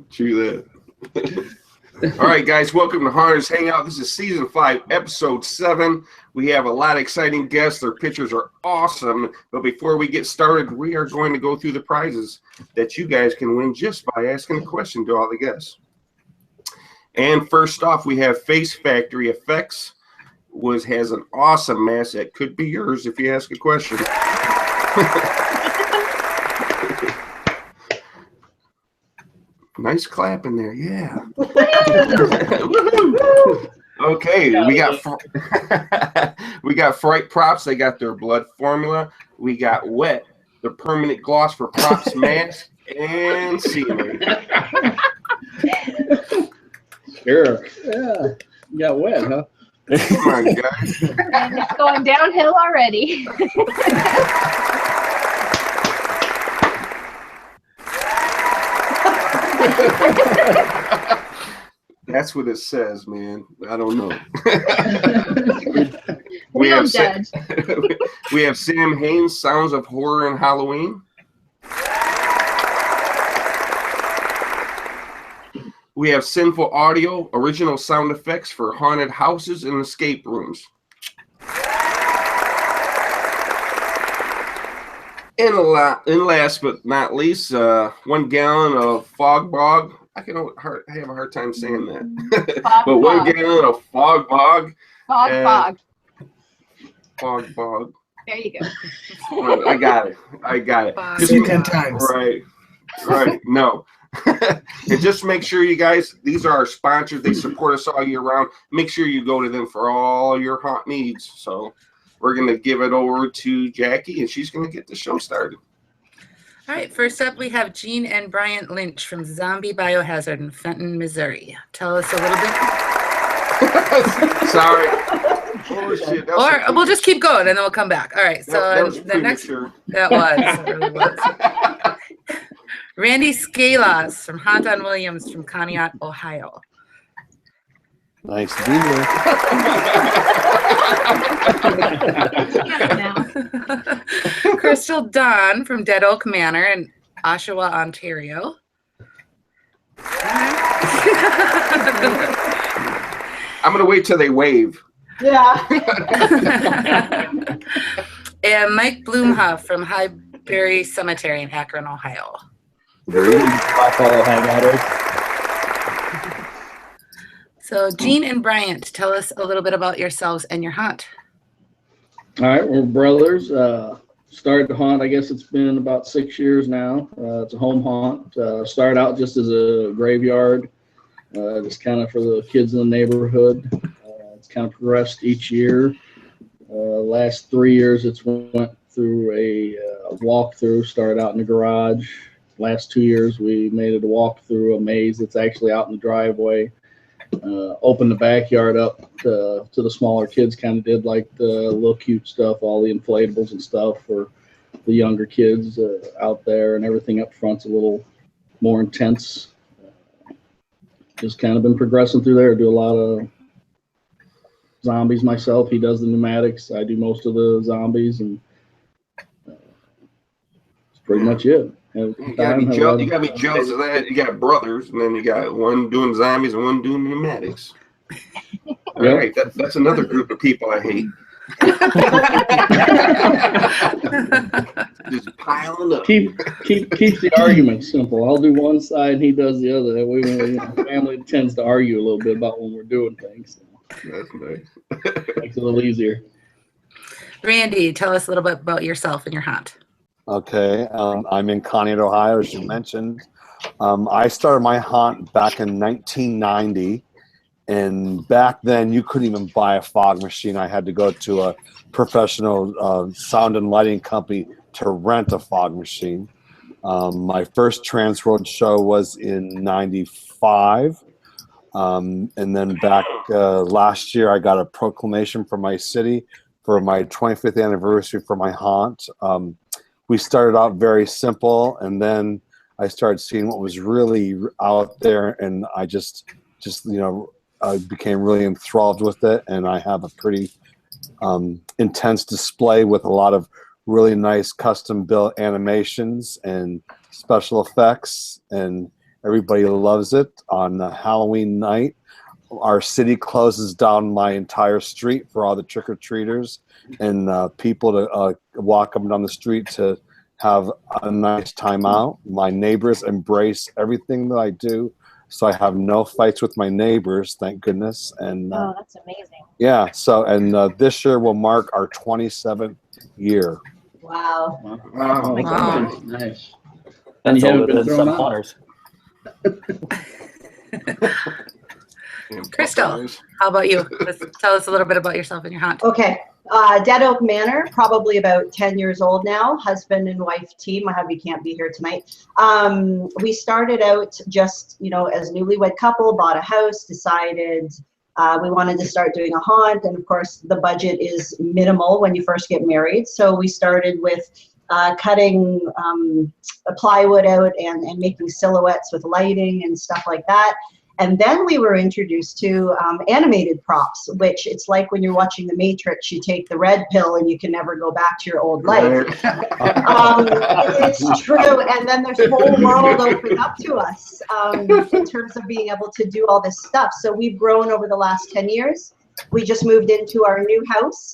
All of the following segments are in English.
True that. All right, guys, welcome to Haunter's Hangout. This is Season 5, Episode 7. We have a lot of exciting guests. Their pictures are awesome. But before we get started, we are going to go through the prizes that you guys can win just by asking a question to all the guests. And first off, we have Face Factory Effects, has an awesome mask that could be yours if you ask a question. Nice clap in there, yeah. Okay, we got Fright Props. They got their blood formula. We got Wet, the permanent gloss for props mask and scenery. Sure. Yeah. You got Wet, huh? Come on, guys. And it's going downhill already. That's what it says, man. I don't know. we don't judge. We have Sam Haines, Sounds of Horror and Halloween. We have Sinful Audio, original sound effects for haunted houses and escape rooms. And last but not least, 1 gallon of Fog Bog. I have a hard time saying that. But 1 gallon of Fog Bog. Fog. There you go. I got it. Say 10 times. Right. No. And just make sure you guys, these are our sponsors. They support us all year round. Make sure you go to them for all your haunt needs. So we're going to give it over to Jackie, and she's going to get the show started. All right, first up, we have Gene and Bryant Lynch from Zombie Biohazard in Fenton, Missouri. Tell us a little bit. Sorry. Oh, shit. Or we'll just keep going, and then we'll come back. All right, so that was the next... premature. That was. It really was. Randy Skalos from Haunt on Williams from Conneaut, Ohio. Nice to be here. Crystal Dawn from Dead Oak Manor in Oshawa, Ontario. I'm going to wait till they wave. Yeah. And Mike Bloomhuff from Highbury Cemetery in Akron, Ohio. So, Gene and Bryant, tell us a little bit about yourselves and your haunt. All right, we're brothers. Started to haunt, I guess it's been about 6 years now. It's a home haunt. Started out just as a graveyard, just kind of for the kids in the neighborhood. It's kind of progressed each year. Last 3 years, it's went through a walkthrough. Started out in the garage. Last 2 years, we made it a walk through a maze that's actually out in the driveway. Opened the backyard up to the smaller kids, kind of did like the little cute stuff, all the inflatables and stuff for the younger kids out there, and everything up front's a little more intense. Just kind of been progressing through there. Do a lot of zombies myself. He does the pneumatics. I do most of the zombies, and that's pretty much it. You gotta be jealous of that. You got brothers, and then you got one doing zombies and one doing pneumatics. All right, that's another group of people I hate. Just piling up. Keep the argument simple. I'll do one side, and he does the other. That way, family tends to argue a little bit about when we're doing things. That's nice. Makes it a little easier. Randy, tell us a little bit about yourself and your haunt. Okay, I'm in Conneaut, Ohio, as you mentioned. I started my haunt back in 1990, and back then you couldn't even buy a fog machine. I had to go to a professional sound and lighting company to rent a fog machine. My first Transworld show was in 95, and then back last year I got a proclamation from my city for my 25th anniversary for my haunt. We started out very simple, and then I started seeing what was really out there, and I just I became really enthralled with it, and I have a pretty intense display with a lot of really nice custom built animations and special effects, and everybody loves it. On Halloween night, our city closes down my entire street for all the trick-or-treaters and people to walk up and down the street to have a nice time out. My neighbors embrace everything that I do, so I have no fights with my neighbors, thank goodness. And Oh, that's amazing. yeah, so and this year will mark our 27th year. Wow. Wow. Wow. Nice. And That's you all haven't it been is. thrown Some out. hunters. Crystal, how about you? Tell us a little bit about yourself and your haunt. Okay. Dead Oak Manor, probably about 10 years old now, husband and wife team. My hubby can't be here tonight. We started out just, as a newlywed couple, bought a house, decided we wanted to start doing a haunt. And of course, the budget is minimal when you first get married. So we started with cutting a plywood out and making silhouettes with lighting and stuff like that. And then we were introduced to animated props, which it's like when you're watching The Matrix, you take the red pill and you can never go back to your old life. It's true. And then this whole world opened up to us in terms of being able to do all this stuff. So we've grown over the last 10 years. We just moved into our new house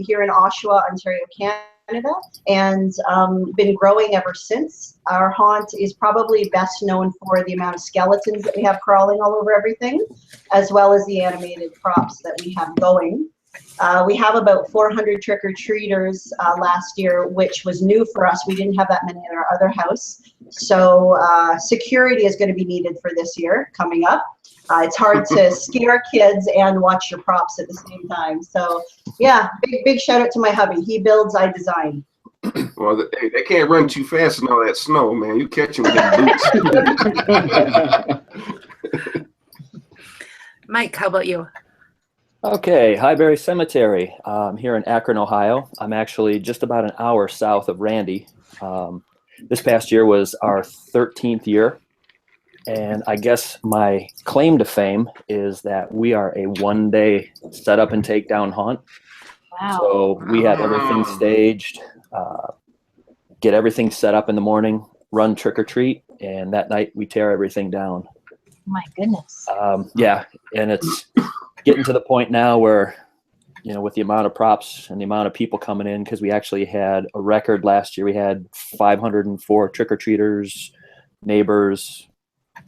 here in Oshawa, Ontario, Canada, and been growing ever since. Our haunt is probably best known for the amount of skeletons that we have crawling all over everything, as well as the animated props that we have going. We have about 400 trick-or-treaters last year, which was new for us. We didn't have that many in our other house. So security is going to be needed for this year coming up. It's hard to scare kids and watch your props at the same time. So yeah, big shout out to my hubby. He builds, I design. Well, they can't run too fast in all that snow, man. You catch them with boots. Mike, how about you? Okay, Highbury Cemetery. I'm here in Akron, Ohio. I'm actually just about an hour south of Randy. This past year was our 13th year. And I guess my claim to fame is that we are a one-day setup and takedown haunt. Wow. So we have everything staged, get everything set up in the morning, run trick or treat, and that night we tear everything down. My goodness. Yeah, and it's getting to the point now where, with the amount of props and the amount of people coming in, because we actually had a record last year. We had 504 trick or treaters, neighbors,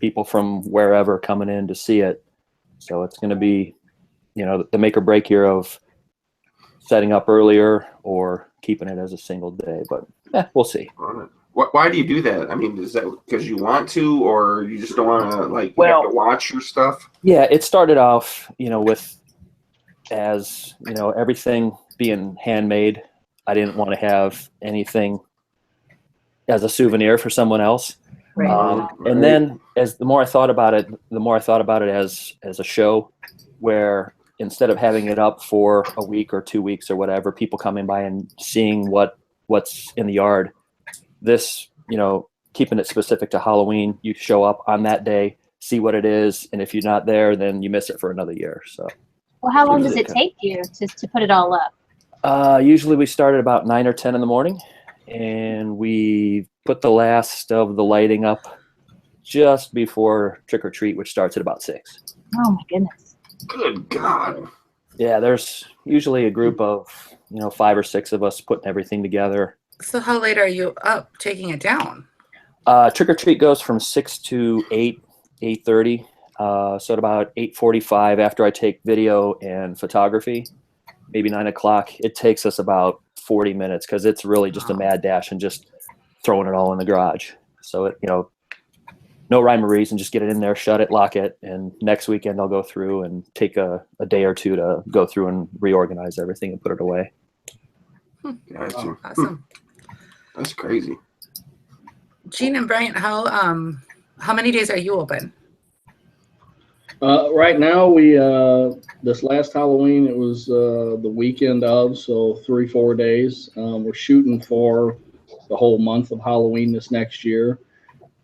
people from wherever coming in to see it. So it's going to be, the make or break here of setting up earlier or keeping it as a single day. But we'll see. Why do you do that? I mean, is that because you want to, or you just don't want to have to watch your stuff? Yeah, it started off, with everything being handmade. I didn't want to have anything as a souvenir for someone else. Right. And then the more I thought about it, as a show where instead of having it up for a week or 2 weeks or whatever, people coming by and seeing what's in the yard. This, keeping it specific to Halloween, you show up on that day, see what it is, and if you're not there, then you miss it for another year. So. Well, how long does it take you to put it all up? Usually we start at about 9 or 10 in the morning, and we put the last of the lighting up just before trick or treat, which starts at about 6. Oh my goodness. Good God. Yeah, there's usually a group of 5 or 6 of us putting everything together. So how late are you up taking it down? Trick or treat goes from 6 to 8:30. So at about 8:45, after I take video and photography, maybe 9 o'clock, it takes us about 40 minutes because it's really just a mad dash and just throwing it all in the garage. So no rhyme or reason, just get it in there, shut it, lock it, and next weekend I'll go through and take a day or two to go through and reorganize everything and put it away. Gotcha. Awesome. That's crazy. Gene and Bryant, how many days are you open? Right now, we this last Halloween, it was the weekend of, so 3-4 days. We're shooting for the whole month of Halloween this next year.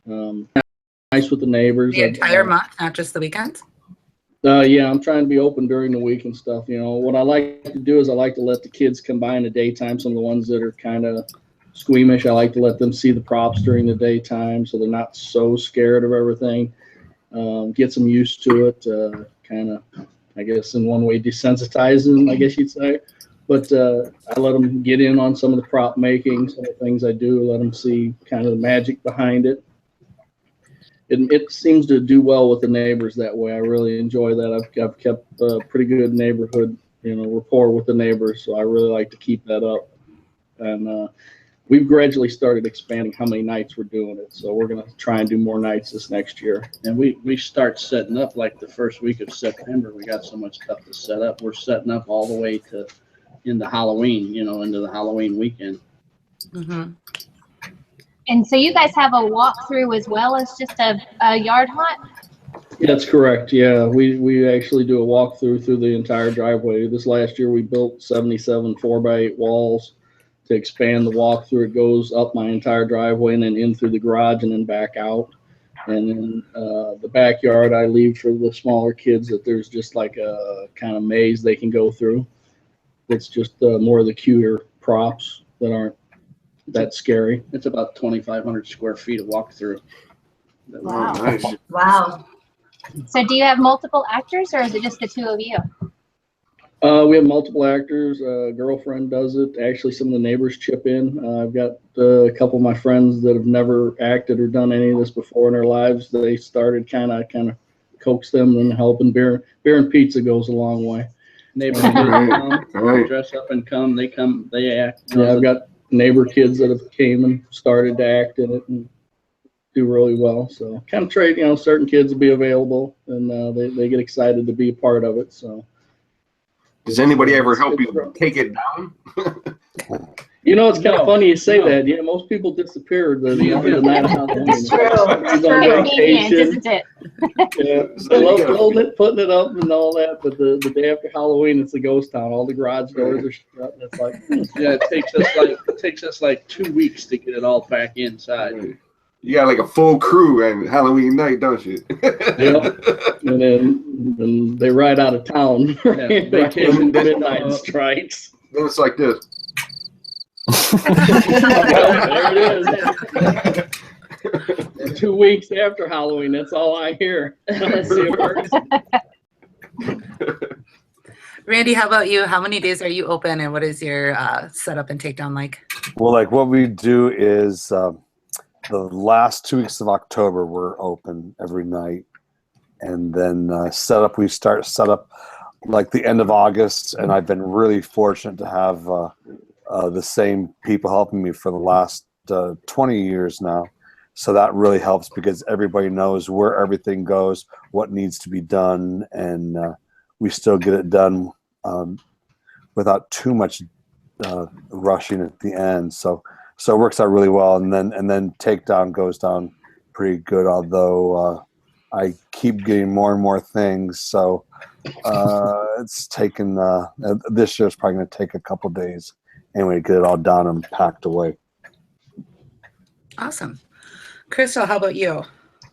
Nice with the neighbors. The entire month, not just the weekends? Yeah, I'm trying to be open during the week and stuff. What I like to do is I like to let the kids come by in the daytime, some of the ones that are kind of squeamish. I like to let them see the props during the daytime so they're not so scared of everything. Get them used to it, kind of, I guess, in one way desensitizing, I guess you'd say. But I let them get in on some of the prop making, some of the things I do, let them see kind of the magic behind it. It seems to do well with the neighbors that way. I really enjoy that. I've kept a pretty good neighborhood, rapport with the neighbors, so I really like to keep that up. And we've gradually started expanding how many nights we're doing it, so we're going to try and do more nights this next year. And we start setting up like the first week of September. We got so much stuff to set up. We're setting up all the way to into Halloween, into the Halloween weekend. Mm-hmm. And so you guys have a walkthrough as well as just a yard hunt? Yeah, that's correct. Yeah, we actually do a walkthrough through the entire driveway. This last year we built 77 4x8 walls to expand the walkthrough. It goes up my entire driveway and then in through the garage and then back out. And then the backyard I leave for the smaller kids that there's just like a kind of maze they can go through. It's just more of the cuter props that aren't that scary. It's about 2,500 square feet of walkthrough. Wow. Oh, nice. Wow. So do you have multiple actors or is it just the two of you? We have multiple actors. Girlfriend does it. Actually, some of the neighbors chip in. I've got a couple of my friends that have never acted or done any of this before in their lives. They started kind of coax them and help. And beer and pizza goes a long way. Neighbors Right. dress up and come. They act. Yeah, I've got neighbor kids that have came and started to act in it and do really well. So kind of trade, certain kids will be available and they get excited to be a part of it. So. Does anybody ever help you take it down? It's kind of funny you say that. Yeah, most people disappear the end of the night of Halloween. It's true. Everybody's on Convenient, vacation. isn't it? Yeah, I love building it, putting it up and all that, but the day after Halloween, it's a ghost town. All the garage doors are shut, and it's like, Yeah, it takes us like 2 weeks to get it all back inside. You got like a full crew on Halloween night, don't you? Yep. And then they ride out of town. Right? They take midnight strikes. Then it's like this. There it is. And 2 weeks after Halloween, that's all I hear. Randy, how about you? How many days are you open and what is your setup and takedown like? Well, like what we do is the last 2 weeks of October, we're open every night. And then we start setup like the end of August. And I've been really fortunate to have the same people helping me for the last 20 years now. So that really helps because everybody knows where everything goes, what needs to be done, and we still get it done without too much rushing at the end. So it works out really well, and then takedown goes down pretty good. Although I keep getting more and more things, so it's taken. This year's probably going to take a couple days anyway to get it all done and packed away. Awesome. Crystal, how about you?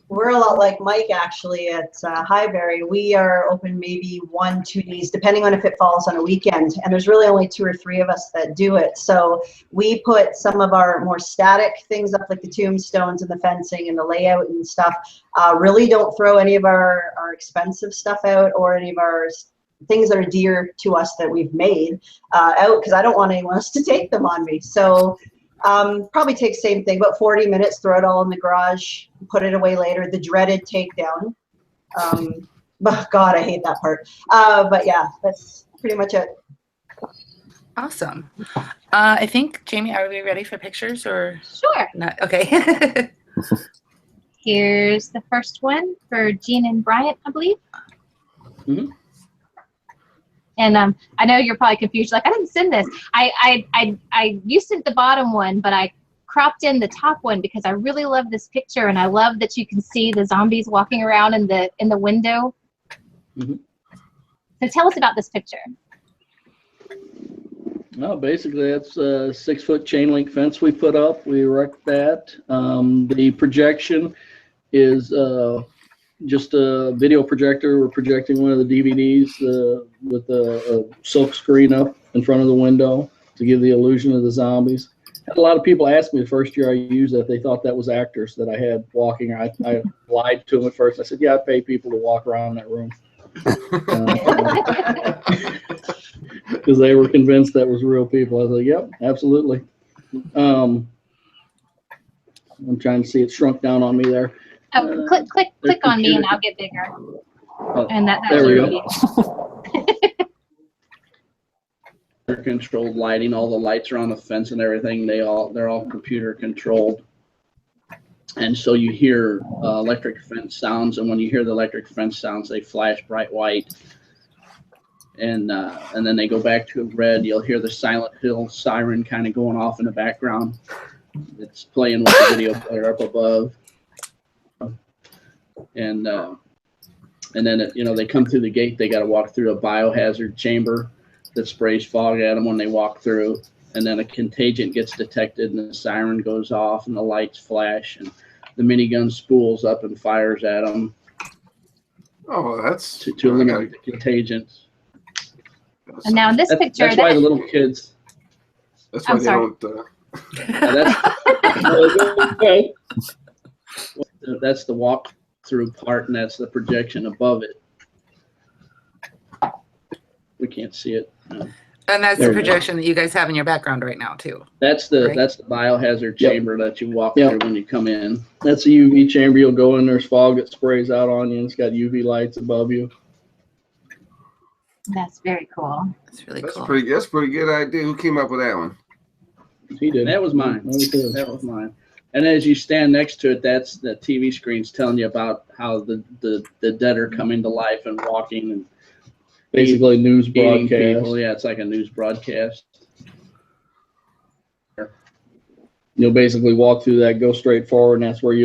We're a lot like Mike actually at Highbury. We are open maybe 1-2 days, depending on if it falls on a weekend. And there's really only 2 or 3 of us that do it. So we put some of our more static things up, like the tombstones and the fencing and the layout and stuff. Really don't throw any of our expensive stuff out or any of our things that are dear to us that we've made out, because I don't want anyone else to take them on me. So probably takes same thing, about 40 minutes, throw it all in the garage, put it away later, the dreaded takedown. But God, I hate that part. But yeah, that's pretty much it. Awesome. I think, Jamie, are we ready for pictures or? Sure. Not? Okay. Here's the first one for Jean and Bryant, I believe. Mm-hmm. And I know you're probably confused. Like, I didn't send this. You sent the bottom one, but I cropped in the top one because I really love this picture, and I love that you can see the zombies walking around in the window. Mm-hmm. So tell us about this picture. No, basically that's a 6-foot chain link fence we put up. We erect that. The projection is just a video projector. We're projecting one of the DVDs with a silk screen up in front of the window to give the illusion of the zombies. Had a lot of people ask me the first year I used it, they thought that was actors that I had walking. I lied to them at first. I said, yeah, I pay people to walk around that room. Because they were convinced that was real people. I was like, yep, absolutely. I'm trying to see it shrunk down on me there. Oh, click on me and I'll get bigger. And that's there we really go. Controlled lighting, all the lights are on the fence and everything. They're all computer controlled. And so you hear electric fence sounds, and when you hear the electric fence sounds, they flash bright white. And then they go back to red. You'll hear the Silent Hill siren kind of going off in the background. It's playing with the video player up above. And then they come through the gate. They got to walk through a biohazard chamber that sprays fog at them when they walk through. And then a contagion gets detected, and the siren goes off, and the lights flash, and the minigun spools up and fires at them. Oh, that's to eliminate the contagions. And now in this picture, that's why the little kids. That's why they don't. That's the walk through part, and that's the projection above it. We can't see it. No. And that's the projection that you guys have in your background right now too. That's the biohazard chamber that you walk through when you come in. That's a UV chamber. You'll go in. There's fog that sprays out on you, and it's got UV lights above you. That's very cool. That's really cool. That's a pretty good idea. Who came up with that one? He did. That was mine. That was mine. And as you stand next to it, that's the TV screen's telling you about how the dead are coming to life and walking and basically news broadcast. People. Yeah, it's like a news broadcast. You'll basically walk through that, go straight forward, and that's where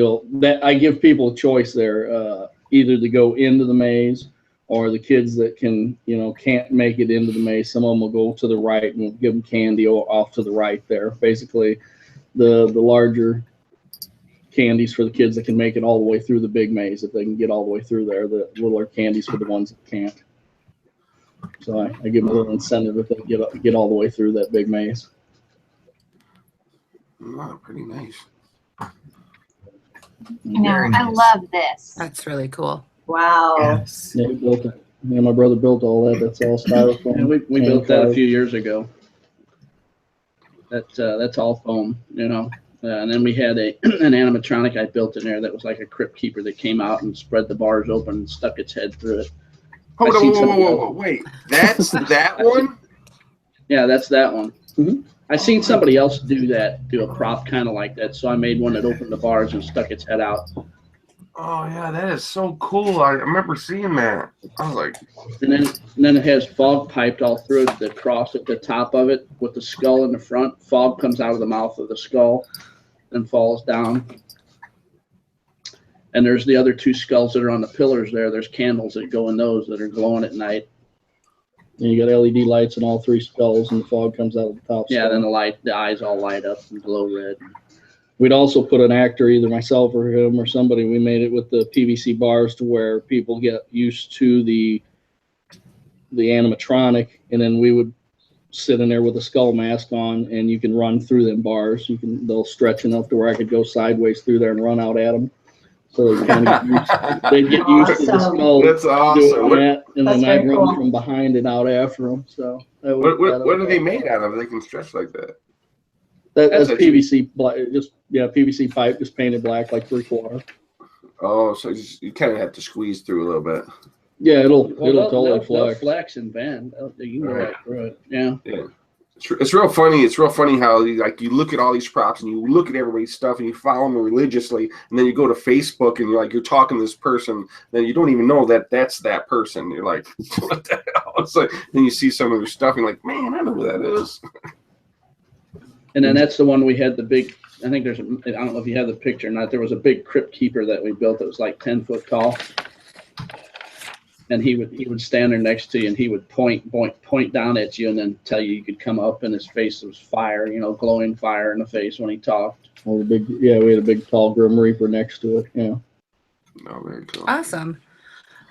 I give people a choice there, either to go into the maze, or the kids that can't make it into the maze. Some of them will go to the right, and we'll give them candy off to the right there. Basically, the larger candies for the kids that can make it all the way through the big maze. If they can get all the way through there, the littler candies for the ones that can't. So I give them a little incentive if they get all the way through that big maze. Oh, pretty nice. I love this. That's really cool. Wow. Yes. Yeah, we built it. Yeah, my brother built all that. That's all styrofoam. Yeah, we built that a few years ago. That's all foam, and then we had an animatronic I built in there that was like a crypt keeper that came out and spread the bars open and stuck its head through it. Hold on, whoa, wait. That's that one? Yeah, that's that one. Mm-hmm. I seen somebody else do a prop kind of like that, so I made one that opened the bars and stuck its head out. Oh yeah, that is so cool. I remember seeing that. I was like, and then it has fog piped all through it. The cross at the top of it with the skull in the front. Fog comes out of the mouth of the skull and falls down. And there's the other two skulls that are on the pillars there. There's candles that go in those that are glowing at night. And you got LED lights in all three skulls, and the fog comes out of the top. Yeah, skull. then the eyes all light up and glow red. We'd also put an actor, either myself or him or somebody. We made it with the PVC bars to where people get used to the animatronic, and then we would sit in there with a skull mask on, and you can run through them bars. They'll stretch enough to where I could go sideways through there and run out at them. So they kind of get used to the skull. That's awesome. That, and then I'd run from behind and out after them. So what are they made out of? They can stretch like that. That's PVC, PVC pipe, just painted black, like 3/4. Oh, so you kind of have to squeeze through a little bit. Yeah, it'll totally flex. They'll flex and bend. You can go right through it. Yeah. Yeah. It's real funny. It's real funny how you look at all these props and you look at everybody's stuff and you follow them religiously, and then you go to Facebook and you're talking to this person, then you don't even know that's that person. You're like, what the hell? It's like, then you see some of their stuff and you're like, man, I know who that is. And then that's the one we had the big. I think I don't know if you have the picture or not. There was a big crypt keeper that we built that was like 10 foot tall. And he would stand there next to you, and he would point down at you, and then tell you could come up, and his face was fire, glowing fire in the face when he talked. We had a big tall Grim Reaper next to it. Yeah. Oh, very cool. Awesome.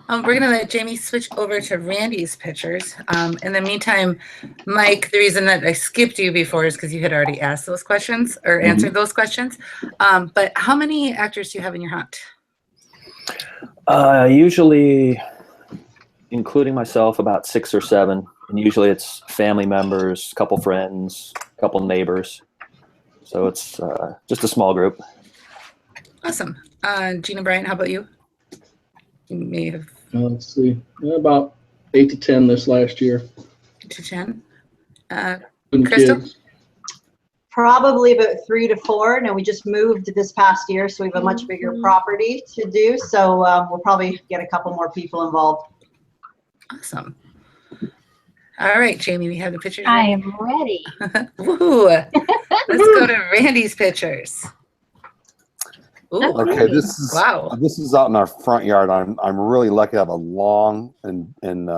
We're going to let Jamie switch over to Randy's pictures. In the meantime, Mike, the reason that I skipped you before is because you had already asked those questions or answered those questions. But how many actors do you have in your hunt? Usually, including myself, about 6 or 7. And usually it's family members, a couple friends, a couple neighbors. So it's just a small group. Awesome. Gene and Bryant, how about you? You may have Let's see, about 8 to 10 this last year. 8 to 10. With Crystal? kids. Probably about 3 to 4. Now we just moved this past year, so we have a much bigger property to do. So we'll probably get a couple more people involved. Awesome. All right, Jamie, we have the pictures. I am ready. Woo! Let's go to Randy's pictures. Ooh. Okay, this is Wow. this is out in our front yard. I'm really lucky to have a long and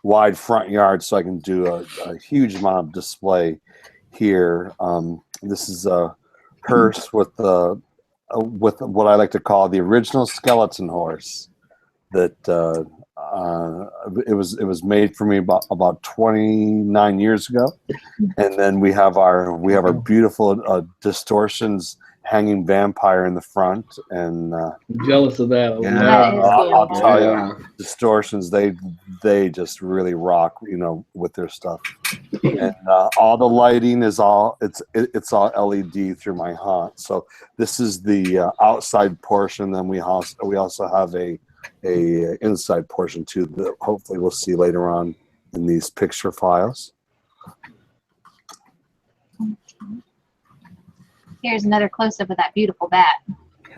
wide front yard, so I can do a huge amount of display here. This is a hearse with what I like to call the original skeleton horse. That it was made for me about 29 years ago, and then we have our beautiful distortions hanging vampire in the front, and I'm jealous of that. That is cool. I'll tell you, distortions they just really rock, with their stuff. And all the lighting is all it's all LED through my haunt. So this is the outside portion. Then we also have a inside portion too that hopefully we'll see later on in these picture files. Here's another close-up of that beautiful bat.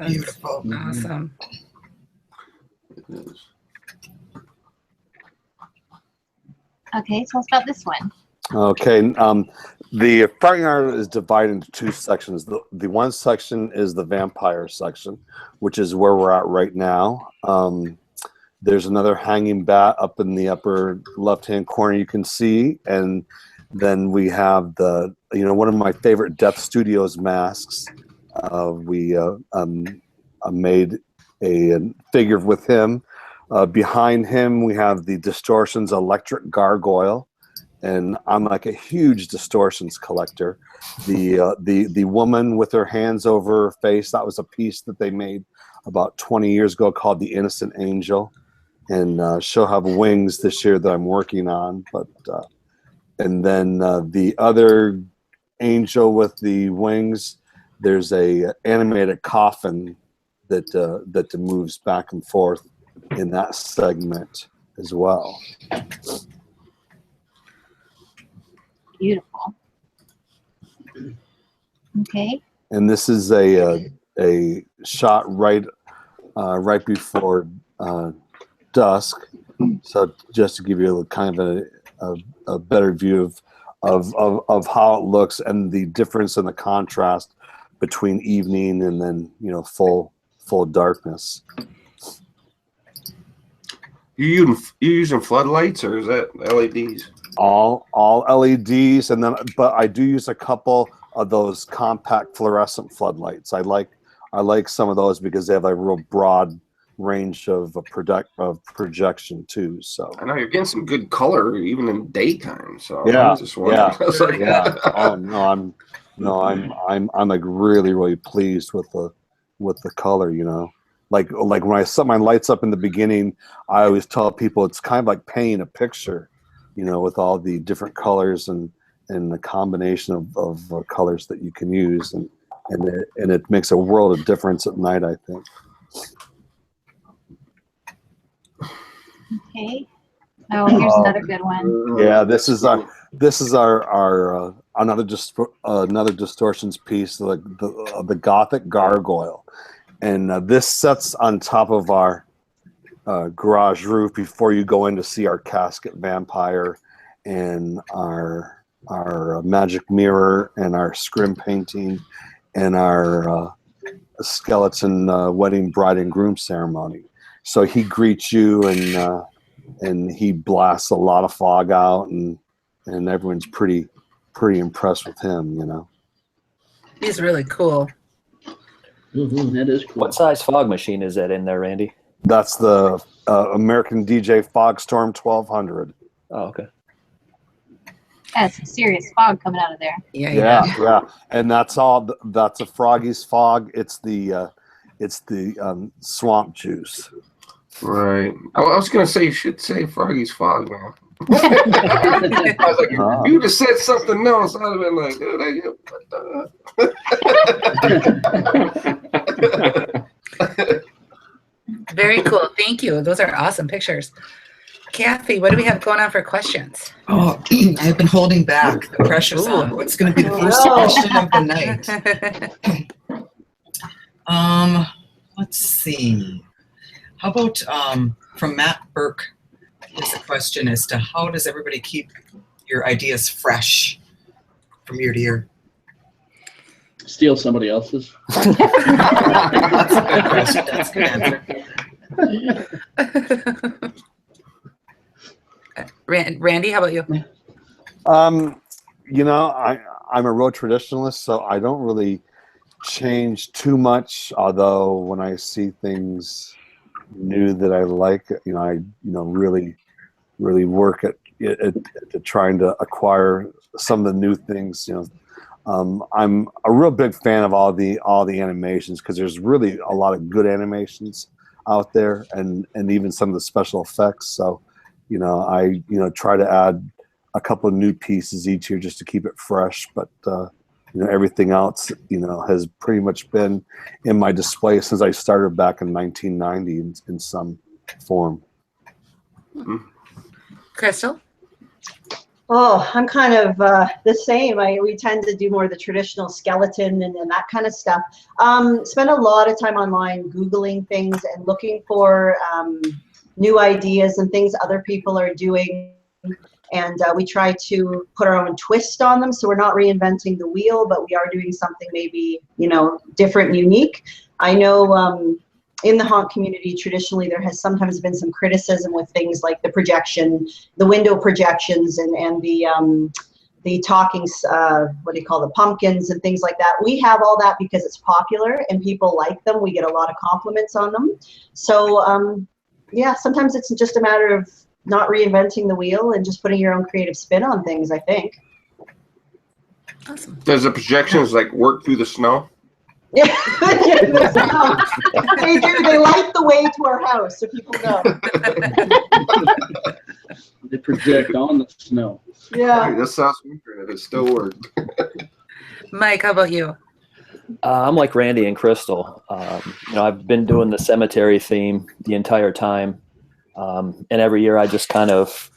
Beautiful. Awesome. Okay, tell us about this one. Okay, the front yard is divided into 2 sections. The one section is the vampire section, which is where we're at right now. There's another hanging bat up in the upper left-hand corner you can see, and then we have one of my favorite Death Studios masks. We made a figure with him. Behind him, we have the Distortions Electric Gargoyle, and I'm like a huge Distortions collector. The woman with her hands over her face, that was a piece that they made about 20 years ago called The Innocent Angel, and she'll have wings this year that I'm working on. And then the other angel with the wings, there's a animated coffin that moves back and forth in that segment as well. Beautiful. Okay. And this is a shot right before dusk. So just to give you kind of a better view of how it looks and the difference in the contrast between evening and then full darkness. You using floodlights or is that LEDs? All LEDs, and then but I do use a couple of those compact fluorescent floodlights. I like some of those because they have a real broad range of projection too. So I know you're getting some good color even in daytime. So yeah, I'm just wondering. yeah. Oh no, I'm like really pleased with the color. Like when I set my lights up in the beginning, I always tell people it's kind of like painting a picture, with all the different colors and the combination of colors that you can use, and it makes a world of difference at night, I think. Okay. Oh, here's another good one. Yeah, this is our another distortions piece, like the Gothic Gargoyle, and this sets on top of our garage roof before you go in to see our casket vampire and our magic mirror and our scrim painting and our skeleton wedding bride and groom ceremony. So he greets you and he blasts a lot of fog out, and everyone's pretty impressed with him. He's really cool. That is cool. What size fog machine is that in there, Randy? That's the American DJ Fogstorm 1200. Oh, okay. That's some serious fog coming out of there. Yeah. And that's all. That's a Froggy's fog. It's the swamp juice. Right. I was gonna say you should say Froggy's fog, man. I was like, if you just said something else, I'd have been like, dude, Very cool. Thank you. Those are awesome pictures. Kathy, what do we have going on for questions? Oh, I've been holding back. The pressure's on. What's going to be the first question of the night? Let's see. How about from Matt Burke? Here's a question as to how does everybody keep your ideas fresh from year to year? Steal somebody else's. That's a good question. That's a good answer. Randy, how about you? You know, I'm a road traditionalist, so I don't really change too much. Although when I see things new that I like, I really work at trying to acquire some of the new things. I'm a real big fan of all the animations, because there's really a lot of good animations out there, and even some of the special effects. So, I try to add a couple of new pieces each year just to keep it fresh. But everything else has pretty much been in my display since I started back in 1990 in some form. Crystal? Oh, I'm kind of the same. We tend to do more of the traditional skeleton and that kind of stuff. Spend a lot of time online Googling things and looking for new ideas and things other people are doing. And we try to put our own twist on them. So we're not reinventing the wheel, but we are doing something maybe, different and unique. I know in the haunt community, traditionally, there has sometimes been some criticism with things like the projection, the window projections, and the talking, the pumpkins and things like that. We have all that because it's popular and people like them. We get a lot of compliments on them. So, yeah, sometimes it's just a matter of not reinventing the wheel and just putting your own creative spin on things, I think. Awesome. Does the projections work through the snow? Yeah, they do. They light the way to our house, so people know. They project on the snow. Yeah. That sounds weird. It still worked. Mike, how about you? I'm like Randy and Crystal. I've been doing the cemetery theme the entire time. And every year I just kind of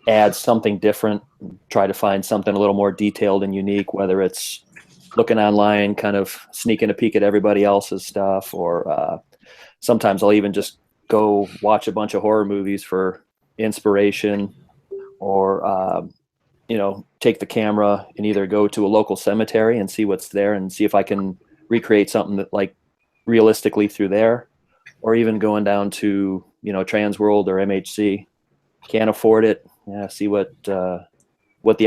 add something different, try to find something a little more detailed and unique, whether it's looking online, kind of sneaking a peek at everybody else's stuff, or sometimes I'll even just go watch a bunch of horror movies for inspiration, or take the camera and either go to a local cemetery and see what's there and see if I can recreate something that realistically through there, or even going down to Trans World or MHC. Can't afford it, see what the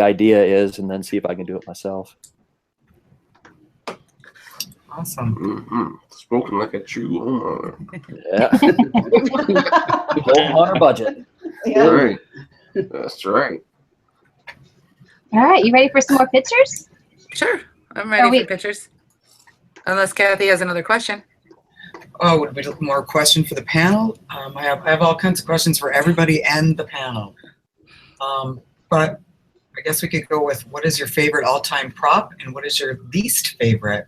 idea is, and then see if I can do it myself. Awesome. Mm-hmm. Spoken like a true homeowner. Yeah. On our budget. Yeah. Right. That's right. All right, you ready for some more pictures? Sure. I'm ready for pictures. Unless Kathy has another question. Oh, would we look more question for the panel? I have all kinds of questions for everybody and the panel. But I guess we could go with, what is your favorite all-time prop and what is your least favorite?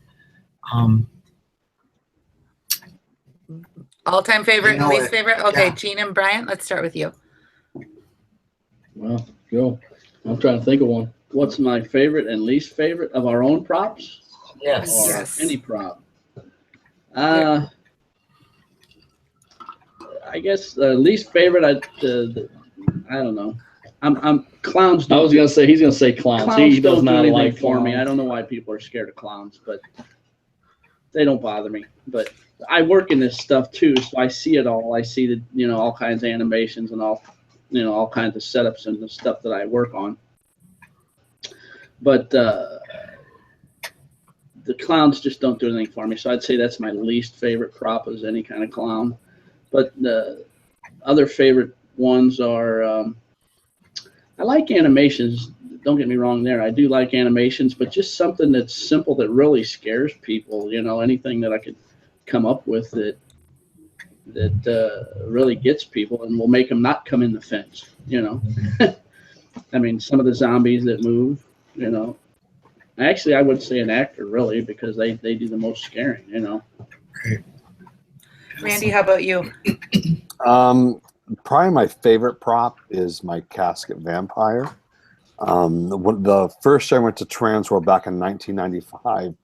All-time favorite and least favorite? Okay, Yeah. Gene and Bryant, let's start with you. Well, go. I'm trying to think of one. What's my favorite and least favorite of our own props? Yes. Or Yes. any prop? I guess least favorite. I don't know. I'm clowns. I was gonna say he's gonna say clowns. Clowns He does don't do not anything like for me. clowns. I don't know why people are scared of clowns, but they don't bother me. But I work in this stuff too, so I see it all. I see the all kinds of animations and all kinds of setups and the stuff that I work on. But the clowns just don't do anything for me. So I'd say that's my least favorite prop, is any kind of clown. But the other favorite ones are, I like animations. Don't get me wrong there. I do like animations, but just something that's simple that really scares people. You know, anything that I could come up with that really gets people and will make them not come in the fence. You know, I mean, some of the zombies that move. You know, actually, I would say an actor really because they do the most scaring. You know. Randy, how about you? Probably my favorite prop is my casket vampire. The first year I went to Transworld back in 1995,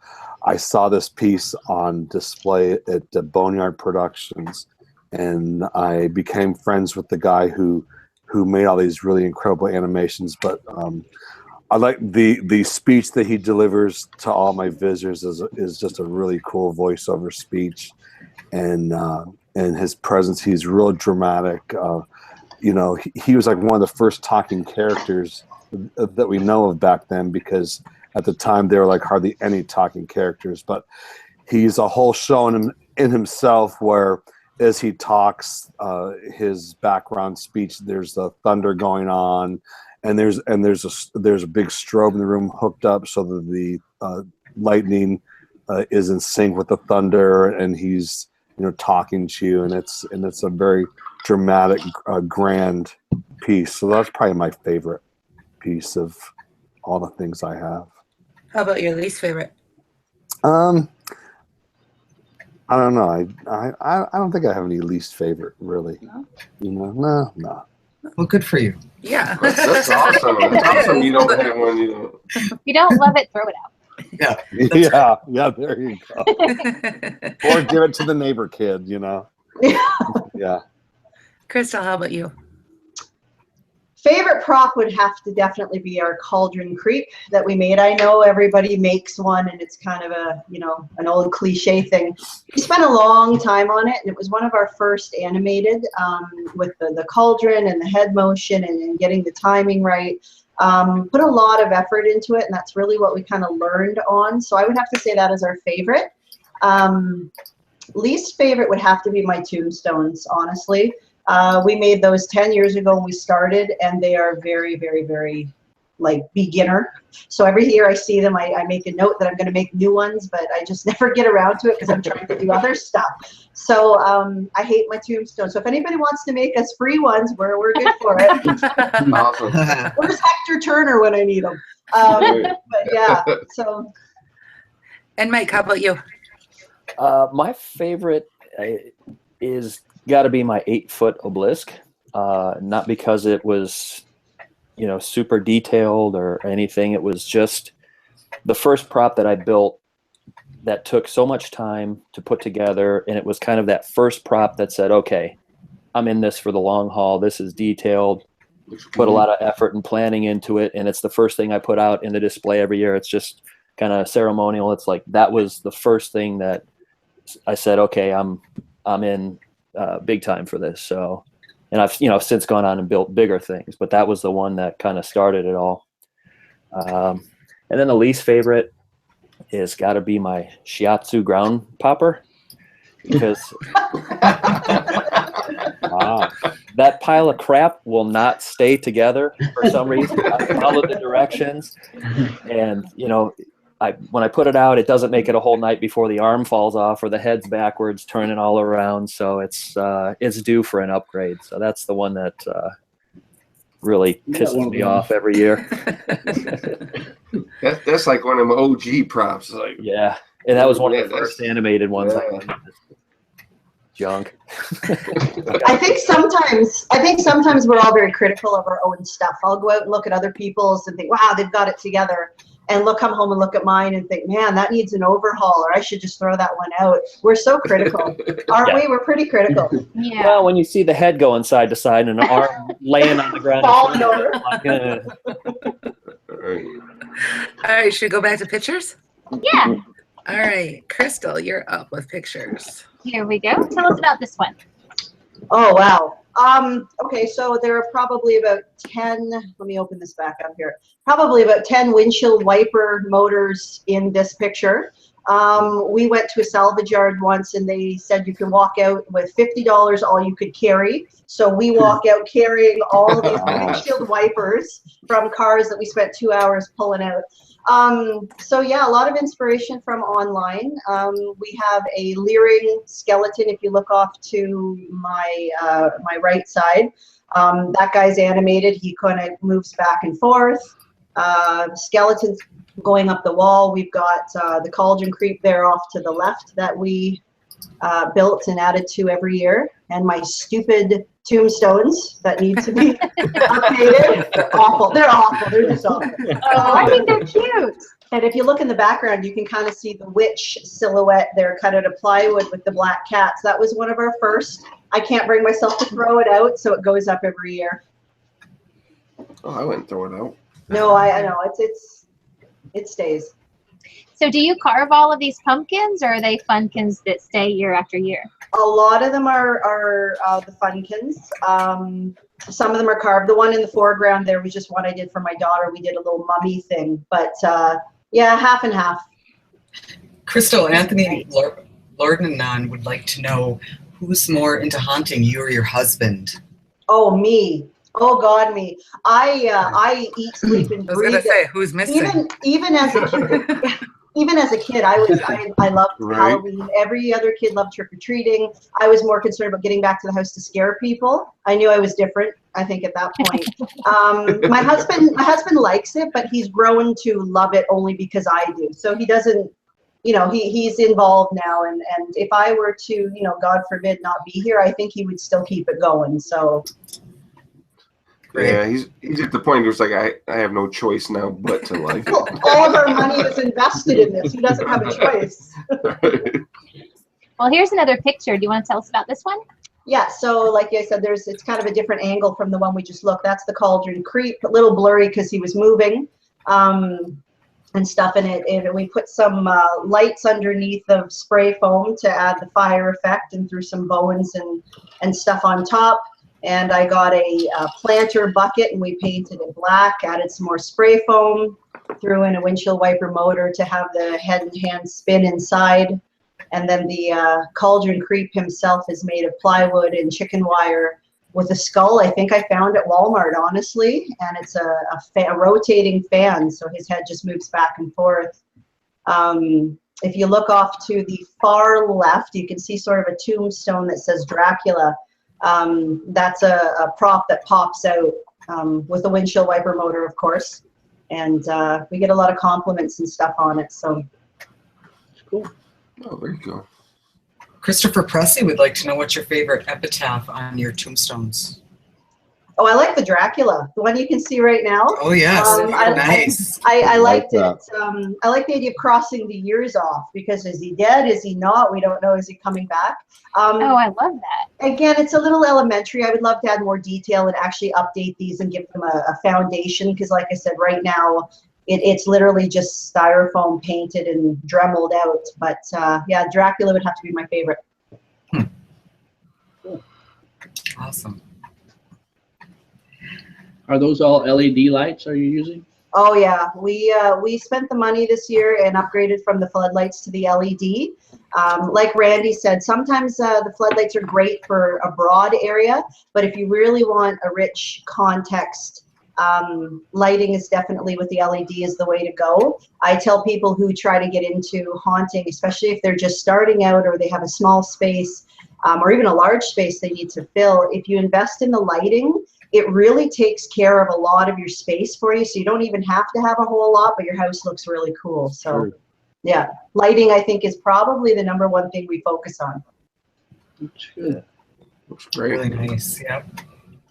I saw this piece on display at Boneyard Productions, and I became friends with the guy who made all these really incredible animations. But I like the speech that he delivers to all my visitors is just a really cool voiceover speech, and his presence, he's real dramatic. You know, he was like one of the first talking characters that we know of back then, because at the time there were like hardly any talking characters. But he's a whole show in himself, where as he talks, his background speech, there's the thunder going on, and there's a big strobe in the room hooked up so that the lightning is in sync with the thunder, and he's talking to you, and it's a very dramatic, grand piece. So that's probably my favorite piece of all the things I have. How about your least favorite? I don't know. I don't think I have any least favorite really. No? No. Well, good for you. Yeah. That's awesome. It's awesome you don't have one. If you don't love it, throw it out. Yeah. Yeah. There you go. Or give it to the neighbor kid. Yeah. Crystal, how about you? Favorite prop would have to definitely be our cauldron creep that we made. I know everybody makes one, and it's kind of a, an old cliche thing. We spent a long time on it, and it was one of our first animated, with the cauldron and the head motion and getting the timing right. Put a lot of effort into it, and that's really what we kind of learned on. So I would have to say that is our favorite. Least favorite would have to be my tombstones, honestly. We made those 10 years ago when we started, and they are very, very, very beginner. So every year I see them, I make a note that I'm going to make new ones, but I just never get around to it because I'm trying to do other stuff. So I hate my tombstones. So if anybody wants to make us free ones, we're good for it. Awesome. Where's Hector Turner when I need him? But yeah, so. And Mike, how about you? My favorite is got to be my 8-foot obelisk. Not because it was, super detailed or anything. It was just the first prop that I built that took so much time to put together, and it was kind of that first prop that said, okay, I'm in this for the long haul. This is detailed. Put a lot of effort and planning into it, and it's the first thing I put out in the display every year. It's just kind of ceremonial. It's like that was the first thing that I said, okay, I'm in big time for this. So, and I've since gone on and built bigger things, but that was the one that kind of started it all. And then the least favorite is got to be my shiatsu ground popper, because that pile of crap will not stay together for some reason. I followed the directions, and when I put it out, it doesn't make it a whole night before the arm falls off or the head's backwards, turning all around. So it's due for an upgrade. So that's the one that really pisses me off every year. That's like one of them OG props. Yeah, and that was one of the first animated ones. Junk. I think sometimes we're all very critical of our own stuff. I'll go out and look at other people's and think, wow, they've got it together. And come home and look at mine and think, man, that needs an overhaul, or I should just throw that one out. We're so critical, aren't we? We're pretty critical. Yeah. Well, when you see the head going side to side and an arm laying on the ground, falling over. All right, should we go back to pictures? Yeah. All right, Crystal, you're up with pictures. Here we go. Tell us about this one. Oh, wow. Okay, so there are probably about 10, let me open this back up here, probably about 10 windshield wiper motors in this picture. We went to a salvage yard once and they said you can walk out with $50 all you could carry. So we walk out carrying all these windshield wipers from cars that we spent 2 hours pulling out. So yeah, a lot of inspiration from online. We have a leering skeleton. If you look off to my my right side, that guy's animated. He kind of moves back and forth. Skeletons going up the wall. We've got the cauldron creep there off to the left that we built and added to every year, and my stupid tombstones that need to be updated. They're awful. They're awful. They're just awful. Oh, I think they're cute. And if you look in the background, you can kind of see the witch silhouette there cut out of plywood with the black cats. That was one of our first. I can't bring myself to throw it out, so it goes up every year. Oh, I wouldn't throw it out. No, I know it stays. So do you carve all of these pumpkins, or are they funkins that stay year after year? A lot of them are the funkins. Some of them are carved. The one in the foreground there was just one I did for my daughter. We did a little mummy thing, but yeah, half and half. Crystal, Anthony Lordanon would like to know who's more into haunting, you or your husband? Oh, me. Oh God, me. I eat, sleep, and I was breathe. gonna say, who's missing? Even as a kid. Even as a kid, I loved Halloween. Every other kid loved trick-or-treating. I was more concerned about getting back to the house to scare people. I knew I was different, I think, at that point. My husband likes it, but he's grown to love it only because I do. So he doesn't, you know, he's involved now. And if I were to, you know, God forbid, not be here, I think he would still keep it going. So. Yeah, he's at the point where it's like, I have no choice now but to like. Well, all of our money is invested in this. He doesn't have a choice. Well, here's another picture. Do you want to tell us about this one? Yeah, so like I said, it's kind of a different angle from the one we just looked. That's the cauldron creep, a little blurry because he was moving and stuff in it. And we put some lights underneath of spray foam to add the fire effect, and threw some bones and stuff on top. And I got a planter bucket and we painted it black, added some more spray foam, threw in a windshield wiper motor to have the head and hand spin inside. And then the cauldron creep himself is made of plywood and chicken wire with a skull I think I found at Walmart, honestly. And it's a rotating fan, so his head just moves back and forth. If you look off to the far left, you can see sort of a tombstone that says Dracula. That's a prop that pops out with a windshield wiper motor, of course, and we get a lot of compliments and stuff on it. So It's cool. Oh, there you go. Christopher Pressey would like to know what's your favorite epitaph on your tombstones. oh, I like the Dracula, the one you can see right now. Oh yes, nice. I liked like it. I like the idea of crossing the years off, because is he dead? Is he not? We don't know. Is he coming back? Oh, I love that. Again, it's a little elementary. I would love to add more detail and actually update these and give them a foundation, because like I said, right now it's literally just styrofoam painted and dremeled out. But yeah, Dracula would have to be my favorite. Awesome. Are those all LED lights are you using? Oh yeah, we spent the money this year and upgraded from the floodlights to the LED. Like Randy said, sometimes the floodlights are great for a broad area, but if you really want a rich context, lighting is definitely with the LED is the way to go. I tell people who try to get into haunting, especially if they're just starting out or they have a small space or even a large space they need to fill, if you invest in the lighting, it really takes care of a lot of your space for you. So you don't even have to have a whole lot, but your house looks really cool. So Sure. yeah, lighting I think is probably the #1 thing we focus on. That's good. Looks great. Really nice. Yep.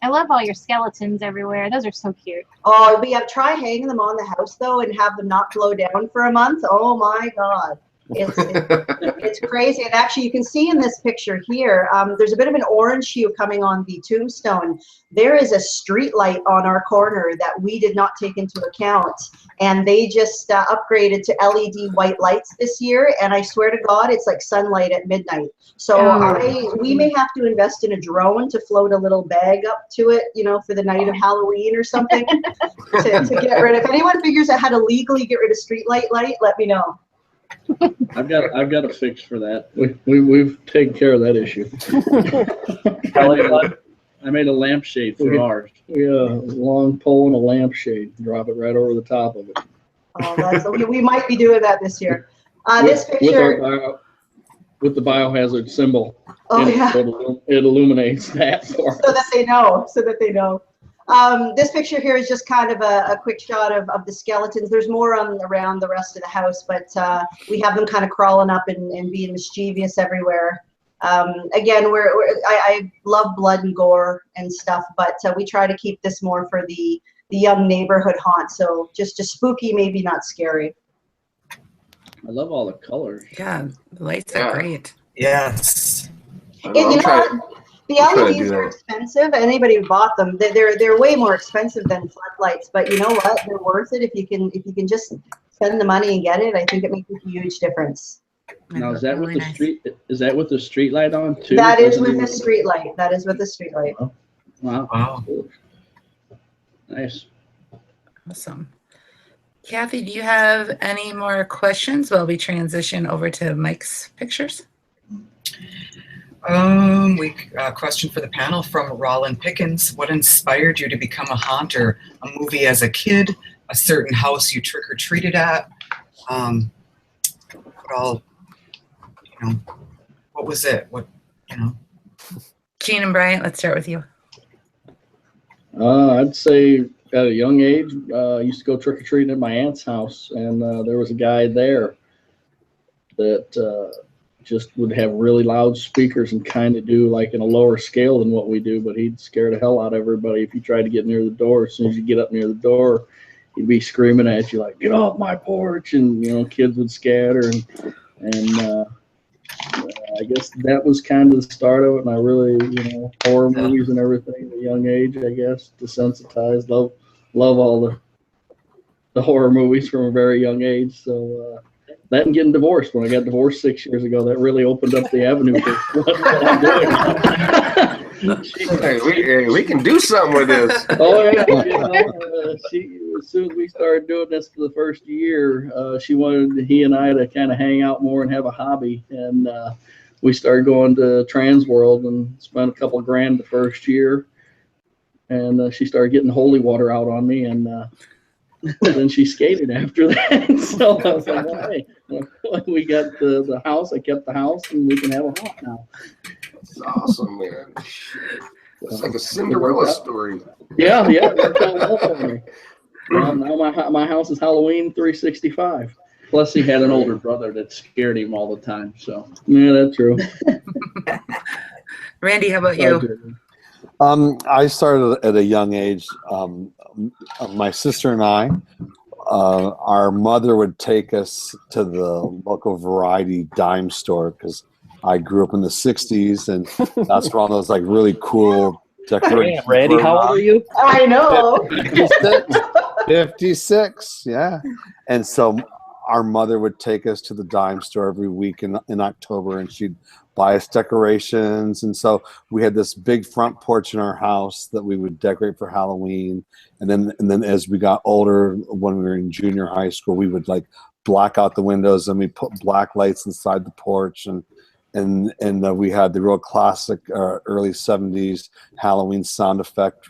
I love all your skeletons everywhere. Those are so cute. Oh, but yeah, try hanging them on the house though and have them not blow down for a month. Oh my God. It's crazy. And actually you can see in this picture here, there's a bit of an orange hue coming on the tombstone. There is a street light on our corner that we did not take into account, and they just upgraded to LED white lights this year, and I swear to God it's like sunlight at midnight. So we may have to invest in a drone to float a little bag up to it, you know, for the night of Halloween or something to get rid of. If anyone figures out how to legally get rid of street light, let me know. I've got a fix for that. We've taken care of that issue. I made a lampshade for ours. We a long pole and a lampshade. Drop it right over the top of it. Oh, we might be doing that this year. This picture with the biohazard symbol. Oh, yeah. So it illuminates that for us. So that they know. This picture here is just kind of a quick shot of the skeletons. There's more around the rest of the house, but we have them kind of crawling up and being mischievous everywhere. Again, I love blood and gore and stuff, but we try to keep this more for the young neighborhood haunt. So just spooky, maybe not scary. I love all the colors. Yeah, the lights are great. Yes. And you know what? The LEDs are expensive. Anybody who bought them, they're way more expensive than floodlights. But you know what? They're worth it if you can just spend the money and get it. I think it makes a huge difference. Now is that with the street? Is that with the street light on too? That is with the street light. That is with the street light. Wow. Wow. Nice. Awesome. Kathy, do you have any more questions while we transition over to Mike's pictures? Question for the panel from Roland Pickens. What inspired you to become a haunter? A movie as a kid? A certain house you trick-or-treated at? What was it? Gene and Bryant, let's start with you. I'd say at a young age, I used to go trick-or-treating at my aunt's house, and there was a guy there that just would have really loud speakers and kind of do like in a lower scale than what we do, but he'd scare the hell out of everybody if you tried to get near the door. As soon as you get up near the door, he'd be screaming at you like, "Get off my porch!" And kids would scatter, and I guess that was kind of the start of it. And I really, horror movies and everything at a young age, I guess, desensitized, love all the horror movies from a very young age. So that and getting divorced. When I got divorced 6 years ago, that really opened up the avenue for what I'm doing. Hey, we can do something with this. Oh yeah, as soon as we started doing this for the first year, she wanted he and I to kind of hang out more and have a hobby, and we started going to Trans World and spent a couple of grand the first year, and she started getting holy water out on me, and then she skated after that. So I was like, well, hey, we got the house. I kept the house, and we can have a haunt now. It's awesome, man. It's like a Cinderella story. Yeah, it worked out well for me. Now my house is Halloween 365. Plus, he had an older brother that scared him all the time. So yeah, that's true. Randy, how about you? I started at a young age. My sister and I, our mother would take us to the local variety dime store because I grew up in the 60s, and that's where all those like really cool decorations. Randy, how old are you? I know. 56, yeah. And so our mother would take us to the dime store every week in October, and she'd buy us decorations. And so we had this big front porch in our house that we would decorate for Halloween. And then as we got older, when we were in junior high school, we would like black out the windows and we put black lights inside the porch, and we had the real classic early 70s Halloween sound effect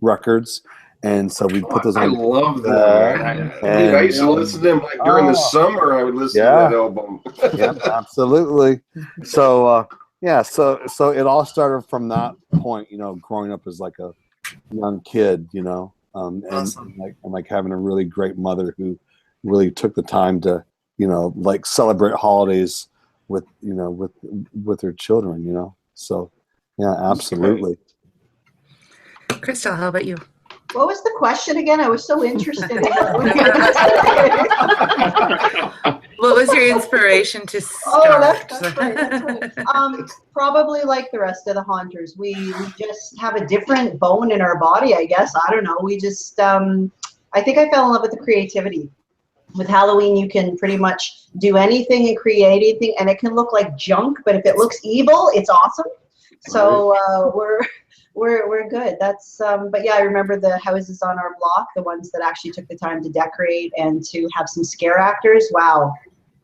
records. And so we put those on. I love that. I used to listen to them like during the summer. I would listen to that album. Yeah, absolutely. So so it all started from that point, growing up as like a young kid, Awesome. and like having a really great mother who really took the time to, like celebrate holidays with her children, So yeah, absolutely. Crystal, how about you? What was the question again? I was so interested in What was your inspiration to start? Oh, that's right. Probably like the rest of the haunters. We just have a different bone in our body, I guess. I don't know. We just, I think I fell in love with the creativity. With Halloween, you can pretty much do anything and create anything, and it can look like junk, but if it looks evil, it's awesome. So we're good. That's but yeah, I remember the houses on our block, the ones that actually took the time to decorate and to have some scare actors. Wow,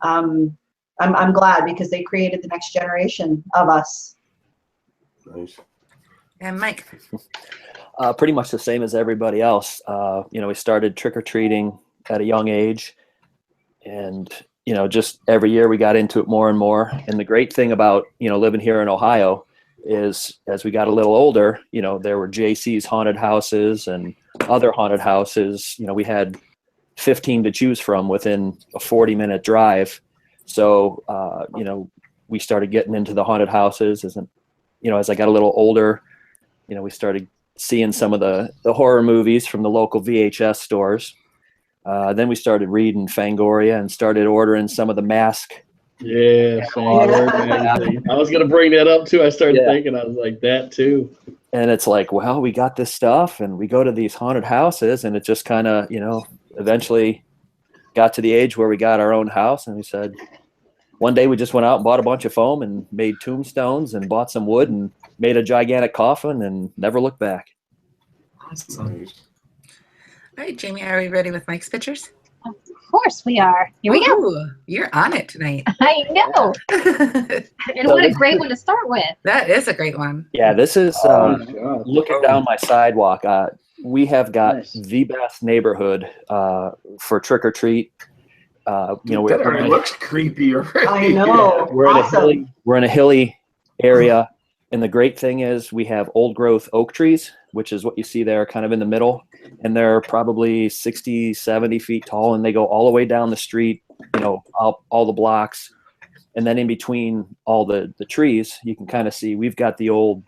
I'm glad because they created the next generation of us. Nice. And Mike. Pretty much the same as everybody else. We started trick-or-treating at a young age, and just every year we got into it more and more. And the great thing about living here in Ohio is, as we got a little older, there were JC's haunted houses and other haunted houses. We had 15 to choose from within a 40-minute drive. So we started getting into the haunted houses as I got a little older. We started seeing some of the horror movies from the local VHS stores. Then we started reading Fangoria and started ordering some of the mask. Yeah, I was gonna bring that up too. I started thinking, I was like, that too. And it's like, well, we got this stuff, and we go to these haunted houses, and it just kind of, eventually got to the age where we got our own house, and we said, one day we just went out and bought a bunch of foam and made tombstones and bought some wood and made a gigantic coffin and never looked back. Awesome. All right, Jamie, are we ready with Mike's pictures? Of course we are. Here we go. Ooh, you're on it tonight. I know. And what a great one to start with. That is a great one. Yeah, this is looking down my sidewalk. We have got the best neighborhood for trick or treat. That already looks creepy already. I know. We're in a hilly area, and the great thing is we have old growth oak trees, which is what you see there kind of in the middle, and they're probably 60, 70 feet tall, and they go all the way down the street, up all the blocks. And then in between all the trees, you can kind of see we've got the old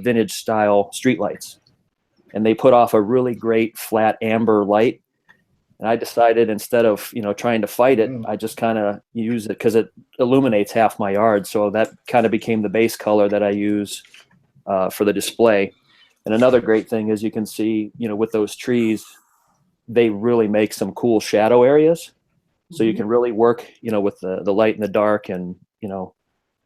vintage style streetlights, and they put off a really great flat amber light. And I decided, instead of trying to fight it, I just kind of use it because it illuminates half my yard. So that kind of became the base color that I use for the display. And another great thing is you can see, with those trees, they really make some cool shadow areas. So you can really work, with the light and the dark, and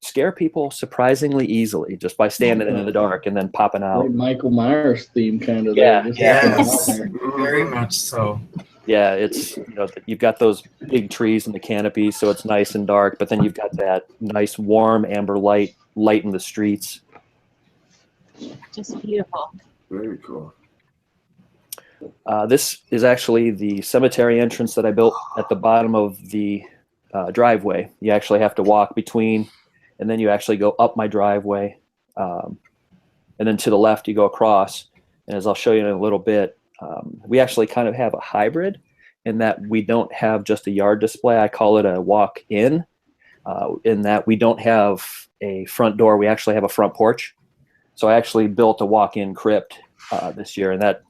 scare people surprisingly easily just by standing in the dark and then popping out. Like Michael Myers theme kind of. Yeah, yes, very much so. Yeah, it's you've got those big trees in the canopy, so it's nice and dark. But then you've got that nice warm amber light in the streets. Just beautiful. Very cool. This is actually the cemetery entrance that I built at the bottom of the driveway. You actually have to walk between, and then you actually go up my driveway, and then to the left you go across. And as I'll show you in a little bit, we actually kind of have a hybrid in that we don't have just a yard display. I call it a walk-in, in that we don't have a front door. We actually have a front porch. So I actually built a walk-in crypt this year, and that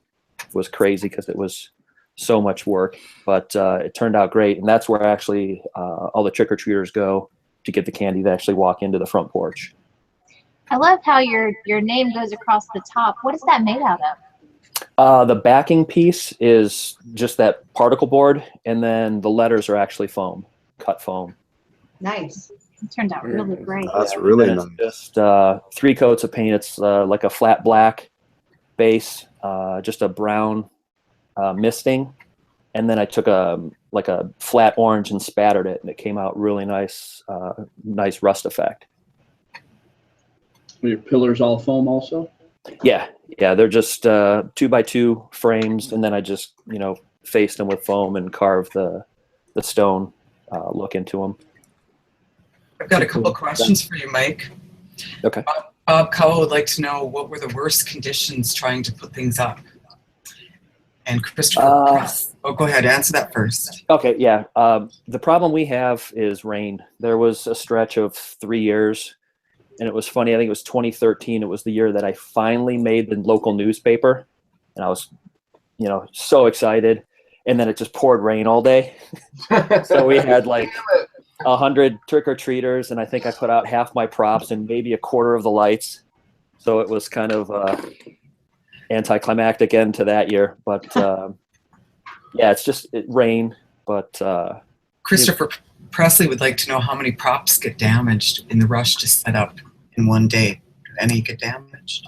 was crazy because it was so much work, but it turned out great. And that's where actually all the trick-or-treaters go to get the candy. They actually walk into the front porch. I love how your name goes across the top. What is that made out of? The backing piece is just that particle board, and then the letters are actually foam, cut foam. Nice. It turned out really great. That's really nice. Just 3 coats of paint. It's like a flat black base, just a brown misting, and then I took a flat orange and spattered it, and it came out really nice, nice rust effect. Were your pillars all foam also? Yeah, they're just 2x2 frames, and then I just faced them with foam and carved the stone look into them. I've got a couple of questions for you, Mike. Okay. Bob Cowell would like to know, what were the worst conditions trying to put things up? And Christopher Press. Oh, go ahead. Answer that first. Okay, yeah. The problem we have is rain. There was a stretch of 3 years, and it was funny. I think it was 2013. It was the year that I finally made the local newspaper, and I was, so excited. And then it just poured rain all day. So we had like 100 trick-or-treaters, and I think I put out half my props and maybe a quarter of the lights. So it was kind of anticlimactic end to that year. But yeah, it rained. But Christopher Presley would like to know how many props get damaged in the rush to set up in one day. Did any get damaged?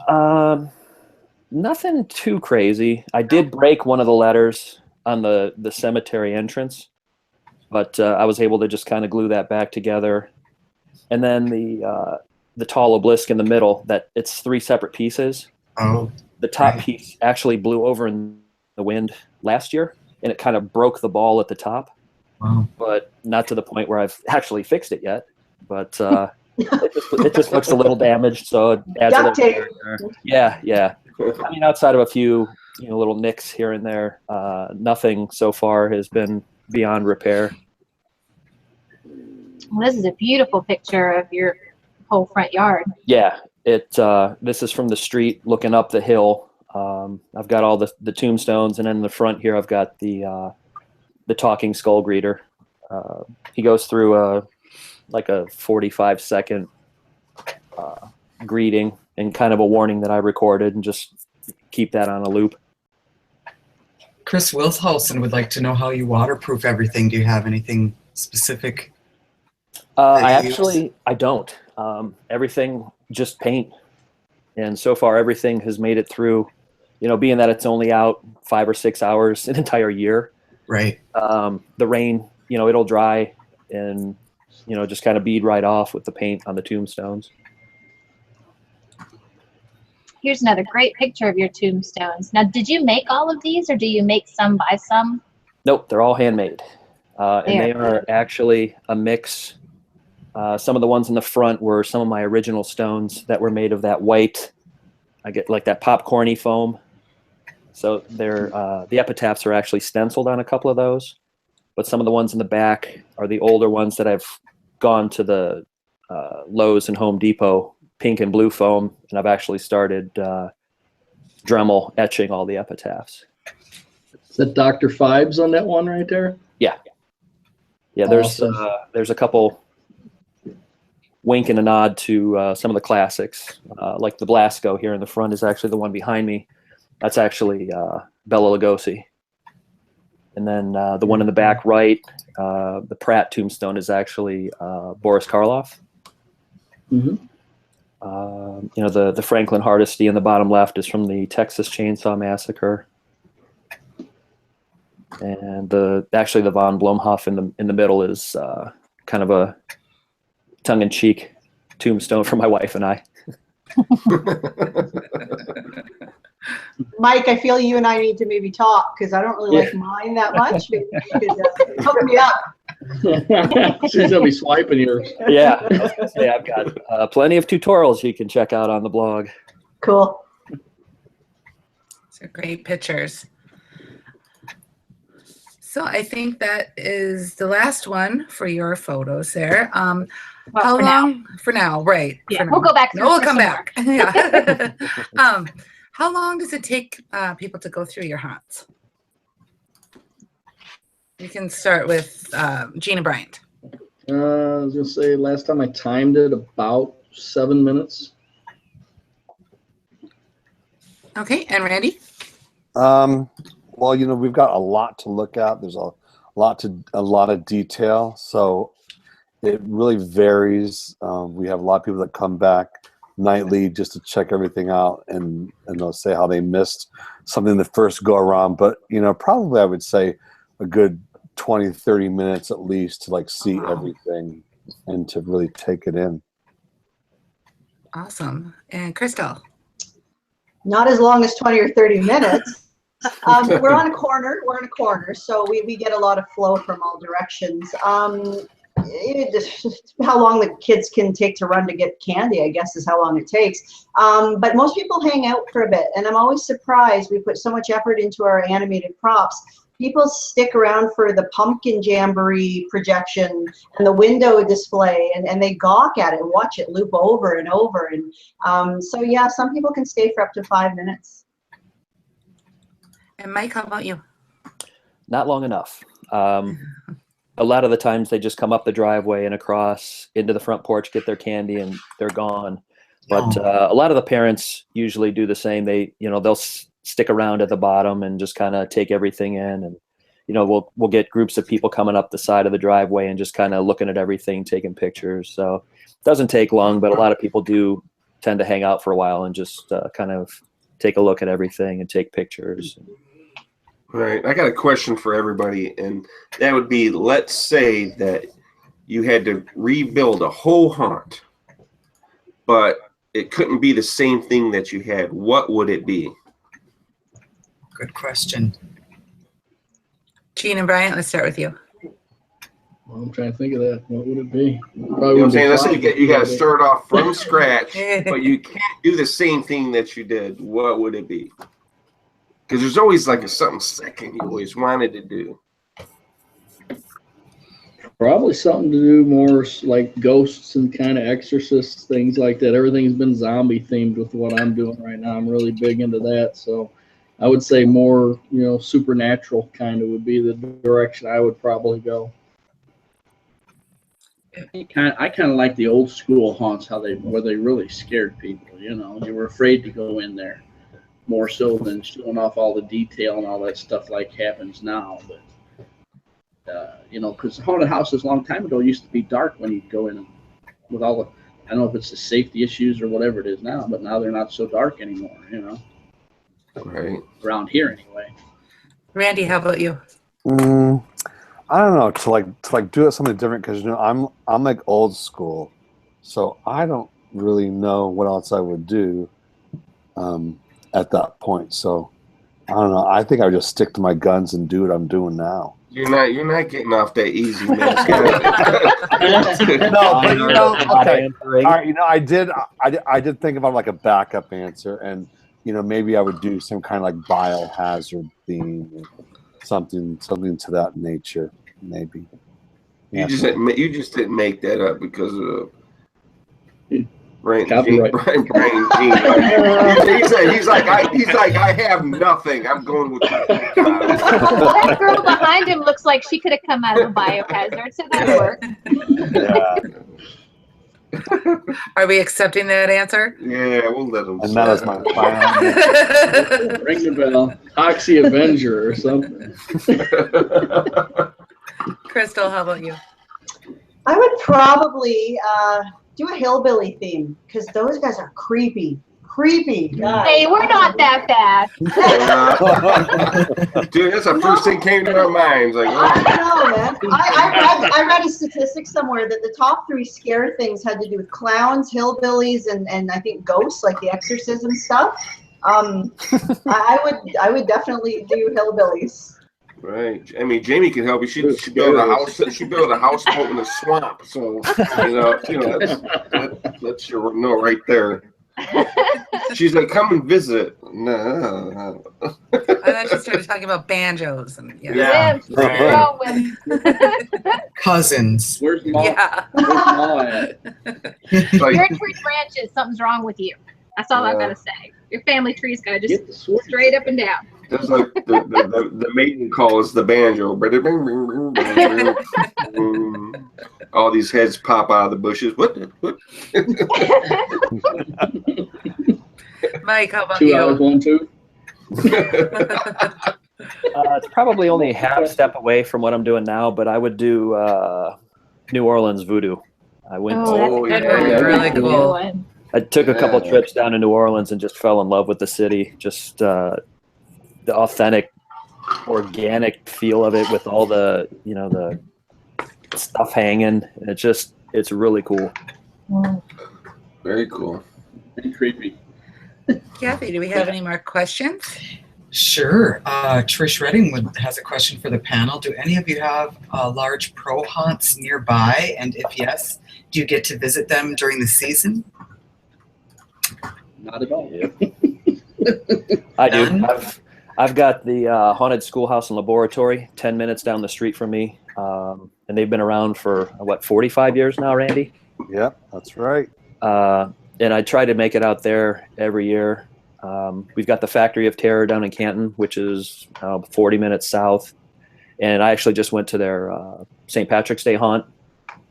Nothing too crazy. I did break one of the letters on the cemetery entrance. but I was able to just kind of glue that back together. And then the tall obelisk in the middle, that it's 3 separate pieces. Oh, The top right. piece actually blew over in the wind last year, and it kind of broke the ball at the top. Wow. But not to the point where I've actually fixed it yet. But it just looks a little damaged, so it adds a Duct little tape. character. Yeah. I mean, outside of a few little nicks here and there, nothing so far has been beyond repair. Well, this is a beautiful picture of your whole front yard. Yeah, this is from the street looking up the hill. I've got all the tombstones, and then in the front here I've got the talking skull greeter. He goes through like a 45-second greeting and kind of a warning that I recorded, and just keep that on a loop. Chris Wilshausen would like to know how you waterproof everything. Do you have anything specific? I don't. Everything just paint, and so far everything has made it through. Being that it's only out 5 or 6 hours an entire year. Right. The rain, it'll dry and just kind of bead right off with the paint on the tombstones. Here's another great picture of your tombstones. Now, did you make all of these, or do you make some by some? Nope, they're all handmade. And they are actually a mix. Some of the ones in the front were some of my original stones that were made of that white, I get like that popcorny foam. So they're the epitaphs are actually stenciled on a couple of those, but some of the ones in the back are the older ones that I've gone to the Lowe's and Home Depot, pink and blue foam, and I've actually started Dremel etching all the epitaphs. Is that Dr. Fibes on that one right there? Yeah. Awesome. There's a couple wink and a nod to some of the classics, like the Blasco here in the front is actually the one behind me. That's actually Bela Lugosi. And then the one in the back right, the Pratt tombstone is actually Boris Karloff. Mm-hmm. The Franklin Hardesty in the bottom left is from the Texas Chainsaw Massacre. And actually the von Bloomhuff in the middle is kind of a tongue-in-cheek tombstone for my wife and I. Mike, I feel you and I need to maybe talk, because I don't really like mine that much. Maybe you could hook me up. She's gonna be swiping yours. Yeah, I was gonna say, I've got plenty of tutorials you can check out on the blog. Cool. These are great pictures. So I think that is the last one for your photos there. Well, How for long? now. For now, right. Yeah, for now. we'll go back. No, we'll for come some back. Yeah. How long does it take people to go through your haunts? You can start with Gina Bryant. I was gonna say last time I timed it about 7 minutes. Okay, and Randy? Well, we've got a lot to look at. There's a lot of detail, so it really varies. We have a lot of people that come back nightly just to check everything out, and they'll say how they missed something the first go around. But probably I would say a good 20-30 minutes at least to see everything and to really take it in. Awesome. And Crystal? Not as long as 20 or 30 minutes. We're on a corner. We're in a corner, so we get a lot of flow from all directions. How long the kids can take to run to get candy, I guess, is how long it takes. But most people hang out for a bit, and I'm always surprised. We put so much effort into our animated props. People stick around for the pumpkin jamboree projection and the window display, and they gawk at it and watch it loop over and over. And so, yeah, some people can stay for up to 5 minutes. And Mike, how about you? Not long enough. A lot of the times they just come up the driveway and across into the front porch, get their candy, and they're gone. But a lot of the parents usually do the same. They'll stick around at the bottom and just kind of take everything in. And, we'll get groups of people coming up the side of the driveway and just kind of looking at everything, taking pictures. So it doesn't take long, but a lot of people do tend to hang out for a while and just kind of take a look at everything and take pictures. All right, I got a question for everybody, and that would be: let's say that you had to rebuild a whole haunt, but it couldn't be the same thing that you had. What would it be? Good question. Gene and Bryant, let's start with you. Well, I'm trying to think of that. What would it be? You know what I'm saying? Let's say you got to start off from scratch, but you can't do the same thing that you did. What would it be? Because there's always like something second you always wanted to do. Probably something to do more like ghosts and kind of exorcists, things like that. Everything's been zombie themed with what I'm doing right now. I'm really big into that. So I would say more, supernatural kind of would be the direction I would probably go. I kind of like the old school haunts, where they really scared people. You were afraid to go in there, more so than showing off all the detail and all that stuff like happens now. But because haunted houses a long time ago used to be dark when you'd go in them with all the, I don't know if it's the safety issues or whatever it is now, but now they're not so dark anymore. Right. Around here anyway. Randy, how about you? I don't know, to do it something different, because I'm like old school, so I don't really know what else I would do at that point. So I don't know. I think I would just stick to my guns and do what I'm doing now. You're not getting off that easy, man. No, but okay. All right, I did think about like a backup answer, and maybe I would do some kind of like Biohazard theme. Something to that nature, maybe. You just didn't make that up because of Brian Gene. He's like I have nothing. I'm going with that. That girl behind him looks like she could have come out of a biohazard, so that worked. Are we accepting that answer? Yeah, we'll let him. And that is my final. Ring the bell. Oxy Avenger or something. Crystal, how about you? I would probably do a hillbilly theme, because those guys are creepy. Guys. Hey, we're not that bad. Dude, that's the first thing came to our minds. Like, I don't know, man. I read a statistic somewhere that the top 3 scare things had to do with clowns, hillbillies, and I think ghosts, like the exorcism stuff. I would definitely do hillbillies. right. I mean, Jamie can help you. She built a house. She built a houseboat in a swamp. So that's your no right there. She's like, come and visit. No. I thought she started talking about banjos and Yeah. Cousins. Where's Mom? Yeah. Where's Mom at? Like, Your tree branches, something's wrong with you. That's all I've got to say. Your family tree's got to just straight up and down. that's like the maiden call is the banjo. All these heads pop out of the bushes. What? Mike, how about 2 hours, you? 1, 2. It's probably only a half step away from what I'm doing now, but I would do New Orleans voodoo. I went. Oh, that's a good yeah, one. really That's a good cool. one. I took a couple trips down to New Orleans and just fell in love with the city. Just the authentic, organic feel of it, with all the the stuff hanging. It's really cool. Very cool. And creepy. Kathy, do we have any more questions? Sure. Trish Redding has a question for the panel. Do any of you have large pro haunts nearby? And if yes, do you get to visit them during the season? Not at all. I do. None? I've got the Haunted Schoolhouse and Laboratory 10 minutes down the street from me. And they've been around for, 45 years now, Randy? Yep, that's right. And I try to make it out there every year. We've got the Factory of Terror down in Canton, which is 40 minutes south. And I actually just went to their St. Patrick's Day haunt.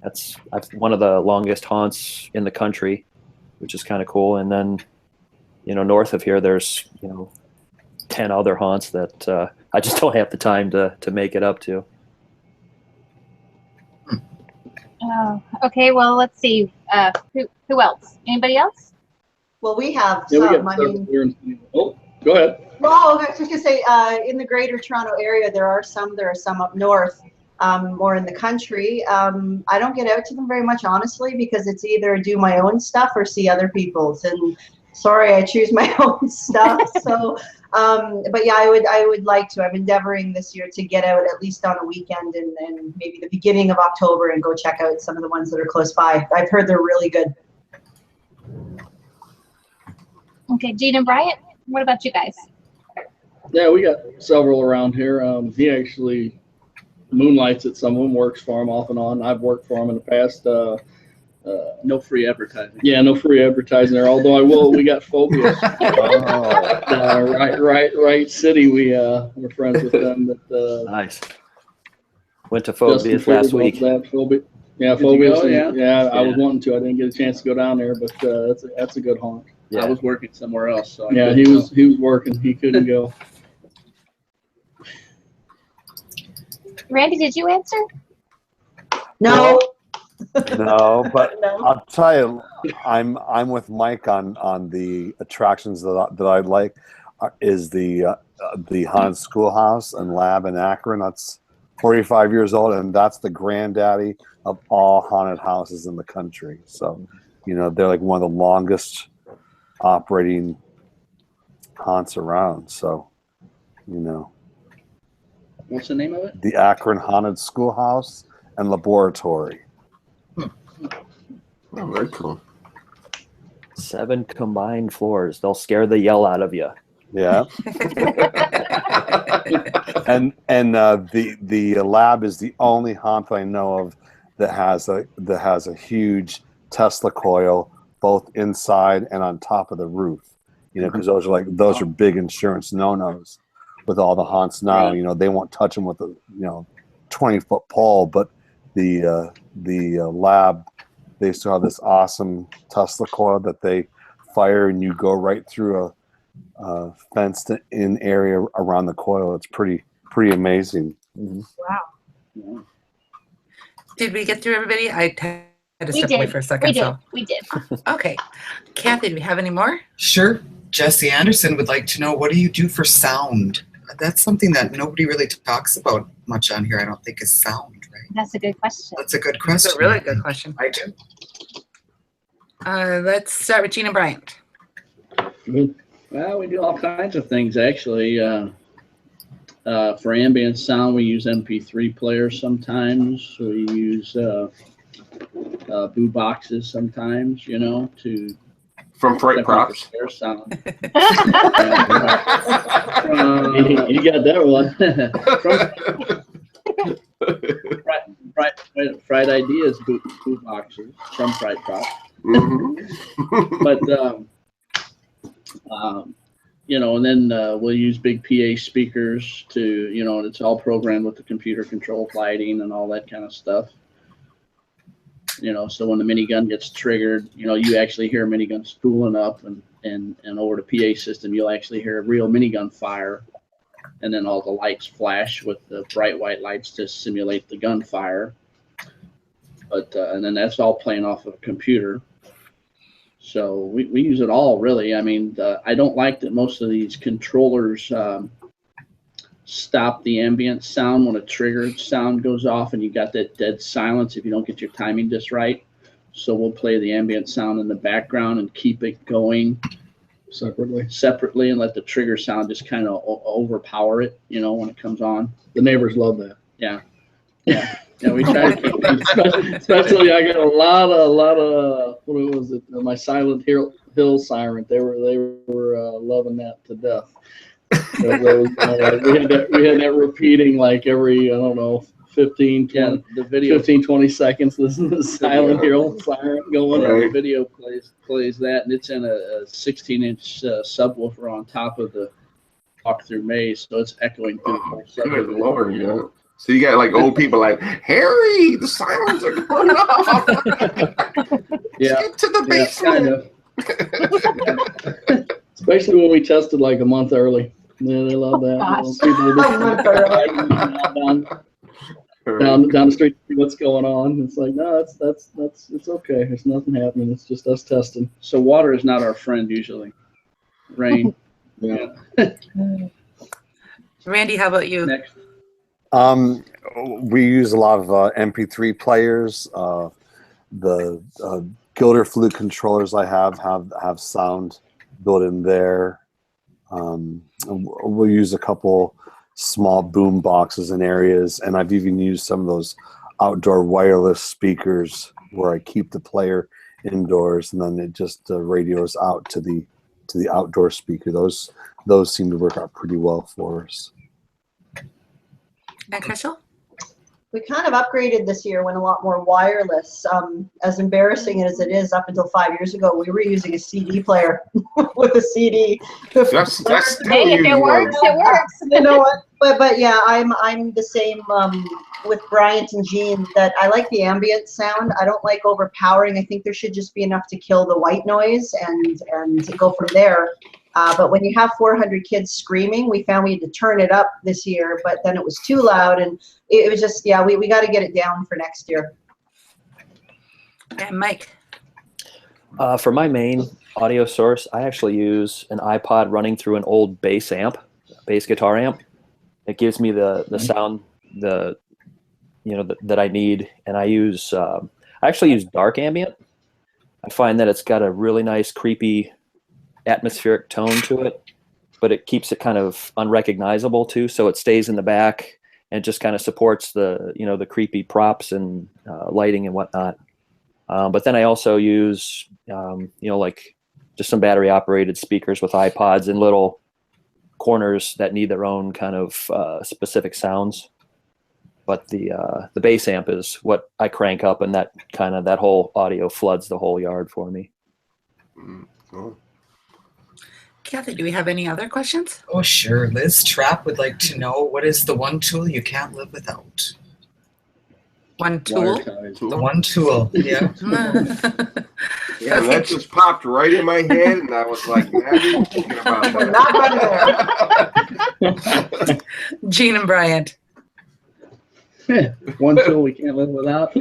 That's one of the longest haunts in the country, which is kind of cool. And then, north of here, there's, 10 other haunts that I just don't have the time to make it up to. Oh, okay, well, let's see. Who else? Anybody else? Well, we have Yeah, we some. got I mean, go ahead. Well, I was just gonna say, in the Greater Toronto area, there are some up north, more in the country. I don't get out to them very much, honestly, because it's either do my own stuff or see other people's. And sorry, I choose my own stuff. So, but yeah, I would like to. I'm endeavoring this year to get out at least on a weekend and maybe the beginning of October and go check out some of the ones that are close by. I've heard they're really good. Okay, Gene and Bryant, what about you guys? Yeah, we got several around here. He actually moonlights at some of them, works for him off and on. I've worked for him in the past. No free advertising. Yeah, no free advertising there. Although we got Phobias. Right City. We're friends with them. That, Nice. Went to Phobias last week. Yeah, Did you Phobias. go? Yeah. I was wanting to. I didn't get a chance to go down there, but that's a good haunt. Yeah. I was working somewhere else, so Yeah, he was working. He couldn't go. Randy, did you answer? No. No, but No. I'll tell you, I'm with Mike on the attractions that I like. Is the haunted schoolhouse and lab in Akron. That's 45 years old, and that's the granddaddy of all haunted houses in the country. So, they're like one of the longest operating haunts around. So, What's the name of it? the Akron Haunted Schoolhouse and Laboratory. Oh, very cool. 7 combined floors. They'll scare the yell out of you. Yeah. and the lab is the only haunt that I know of that has a huge Tesla coil both inside and on top of the roof. Because those are big insurance no-nos with all the haunts now. Right. They won't touch them with a 20-foot pole, but the lab, they still have this awesome Tesla coil that they fire, and you go right through a fenced-in area around the coil. It's pretty amazing. Wow. Did we get through everybody? I had to We step did. away for a second. We did. Okay. Kathy, do we have any more? Sure. Jesse Anderson would like to know, what do you do for sound? That's something that nobody really talks about much on here, I don't think, is sound, right? That's a good question. That's a good That's question. a really good question. I do. Let's start with Gene and Bryant. Well, we do all kinds of things, actually. For ambient sound, we use MP3 players sometimes. We use boo boxes sometimes, to From Freight Props. spare sound. You got that one. Fried Ideas boot boxes from Fright Props. Mm-hmm. But and then we'll use big PA speakers to, and it's all programmed with the computer controlled lighting and all that kind of stuff. So when the minigun gets triggered, you actually hear a minigun spooling up, and over the PA system, you'll actually hear a real minigun fire, and then all the lights flash with the bright white lights to simulate the gunfire. But and then that's all playing off of a computer. So we use it all, really. I mean, I don't like that most of these controllers stop the ambient sound when a trigger sound goes off, and you got that dead silence if you don't get your timing just right. So we'll play the ambient sound in the background and keep it going separately, and let the trigger sound just kind of overpower it, when it comes on. The neighbors love that. Yeah, we try to keep it. Especially, I got a lot of what was it? My Silent Hill siren. They were loving that to death. We had that repeating like every 15, 20, the video 15, 20 seconds. This is the Silent Hill siren going. Right. The video plays that, and it's in a 16-inch subwoofer on top of the walk-through maze, so it's echoing through the whole Good subwoofer. Lord, yeah. So you got like old people like, Harry, the sirens are going off. Yeah, Get to the basement. kind of. Especially when we tested like a month early. Yeah, they love that. Gosh. People down the street to see what's going on. It's like, no, it's okay. There's nothing happening. It's just us testing. So water is not our friend usually. Rain. Yeah. Randy, how about you? Next. We use a lot of MP3 players. The Gilder Flute controllers I have sound built in there. We'll use a couple small boom boxes in areas, and I've even used some of those outdoor wireless speakers where I keep the player indoors and then it just radios out to the outdoor speaker. Those seem to work out pretty well for us. And Crystal? We kind of upgraded this year, went a lot more wireless. As embarrassing as it is, up until 5 years ago, we were using a CD player with a CD. That's Hey, if it works, it works. You know what? But yeah, I'm the same with Bryant and Jean, that I like the ambient sound. I don't like overpowering. I think there should just be enough to kill the white noise and to go from there. But when you have 400 kids screaming, we found we had to turn it up this year, but then it was too loud, and it was just, yeah, we got to get it down for next year. And Mike? For my main audio source, I actually use an iPod running through an old bass guitar amp. It gives me the sound that I need, and I actually use dark ambient. I find that it's got a really nice, creepy, atmospheric tone to it, but it keeps it kind of unrecognizable too, so it stays in the back and just kind of supports the creepy props and lighting and whatnot. But then I also use like just some battery operated speakers with iPods in little corners that need their own kind of specific sounds. But the bass amp is what I crank up, and that whole audio floods the whole yard for me. Cool. Kathy, do we have any other questions? Oh, sure. Liz Trapp would like to know, what is the one tool you can't live without? One tool? The one tool, yeah. Yeah, that just popped right in my head, and I was like, not even thinking about that. Not right there. Jean and Bryant. One tool we can't live without.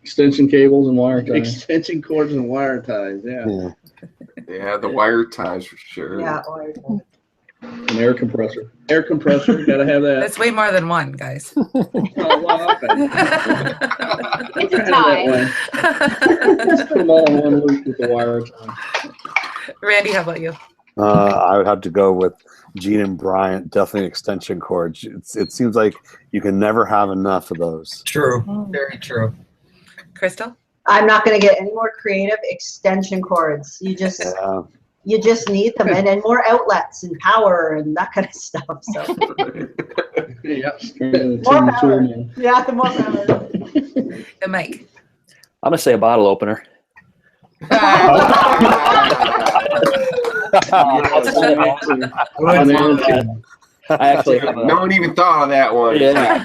Extension cables and wire ties. Extension cords and wire ties. Yeah. Yeah, the wire ties for sure. Yeah. An air compressor. Air compressor. Got to have that. That's way more than one, guys. Oh, well, okay. It's a tie. Just put them all in one loop with the wire tie. Randy, how about you? I would have to go with Gene and Bryant, definitely extension cords. It seems like you can never have enough of those. True. Very true. Crystal? I'm not going to get any more creative. Extension cords. You just need them, and more outlets and power and that kind of stuff. So more power. Yeah, the more power. And Mike? I'm gonna say a bottle opener. I actually have no one even thought of that one. Yeah.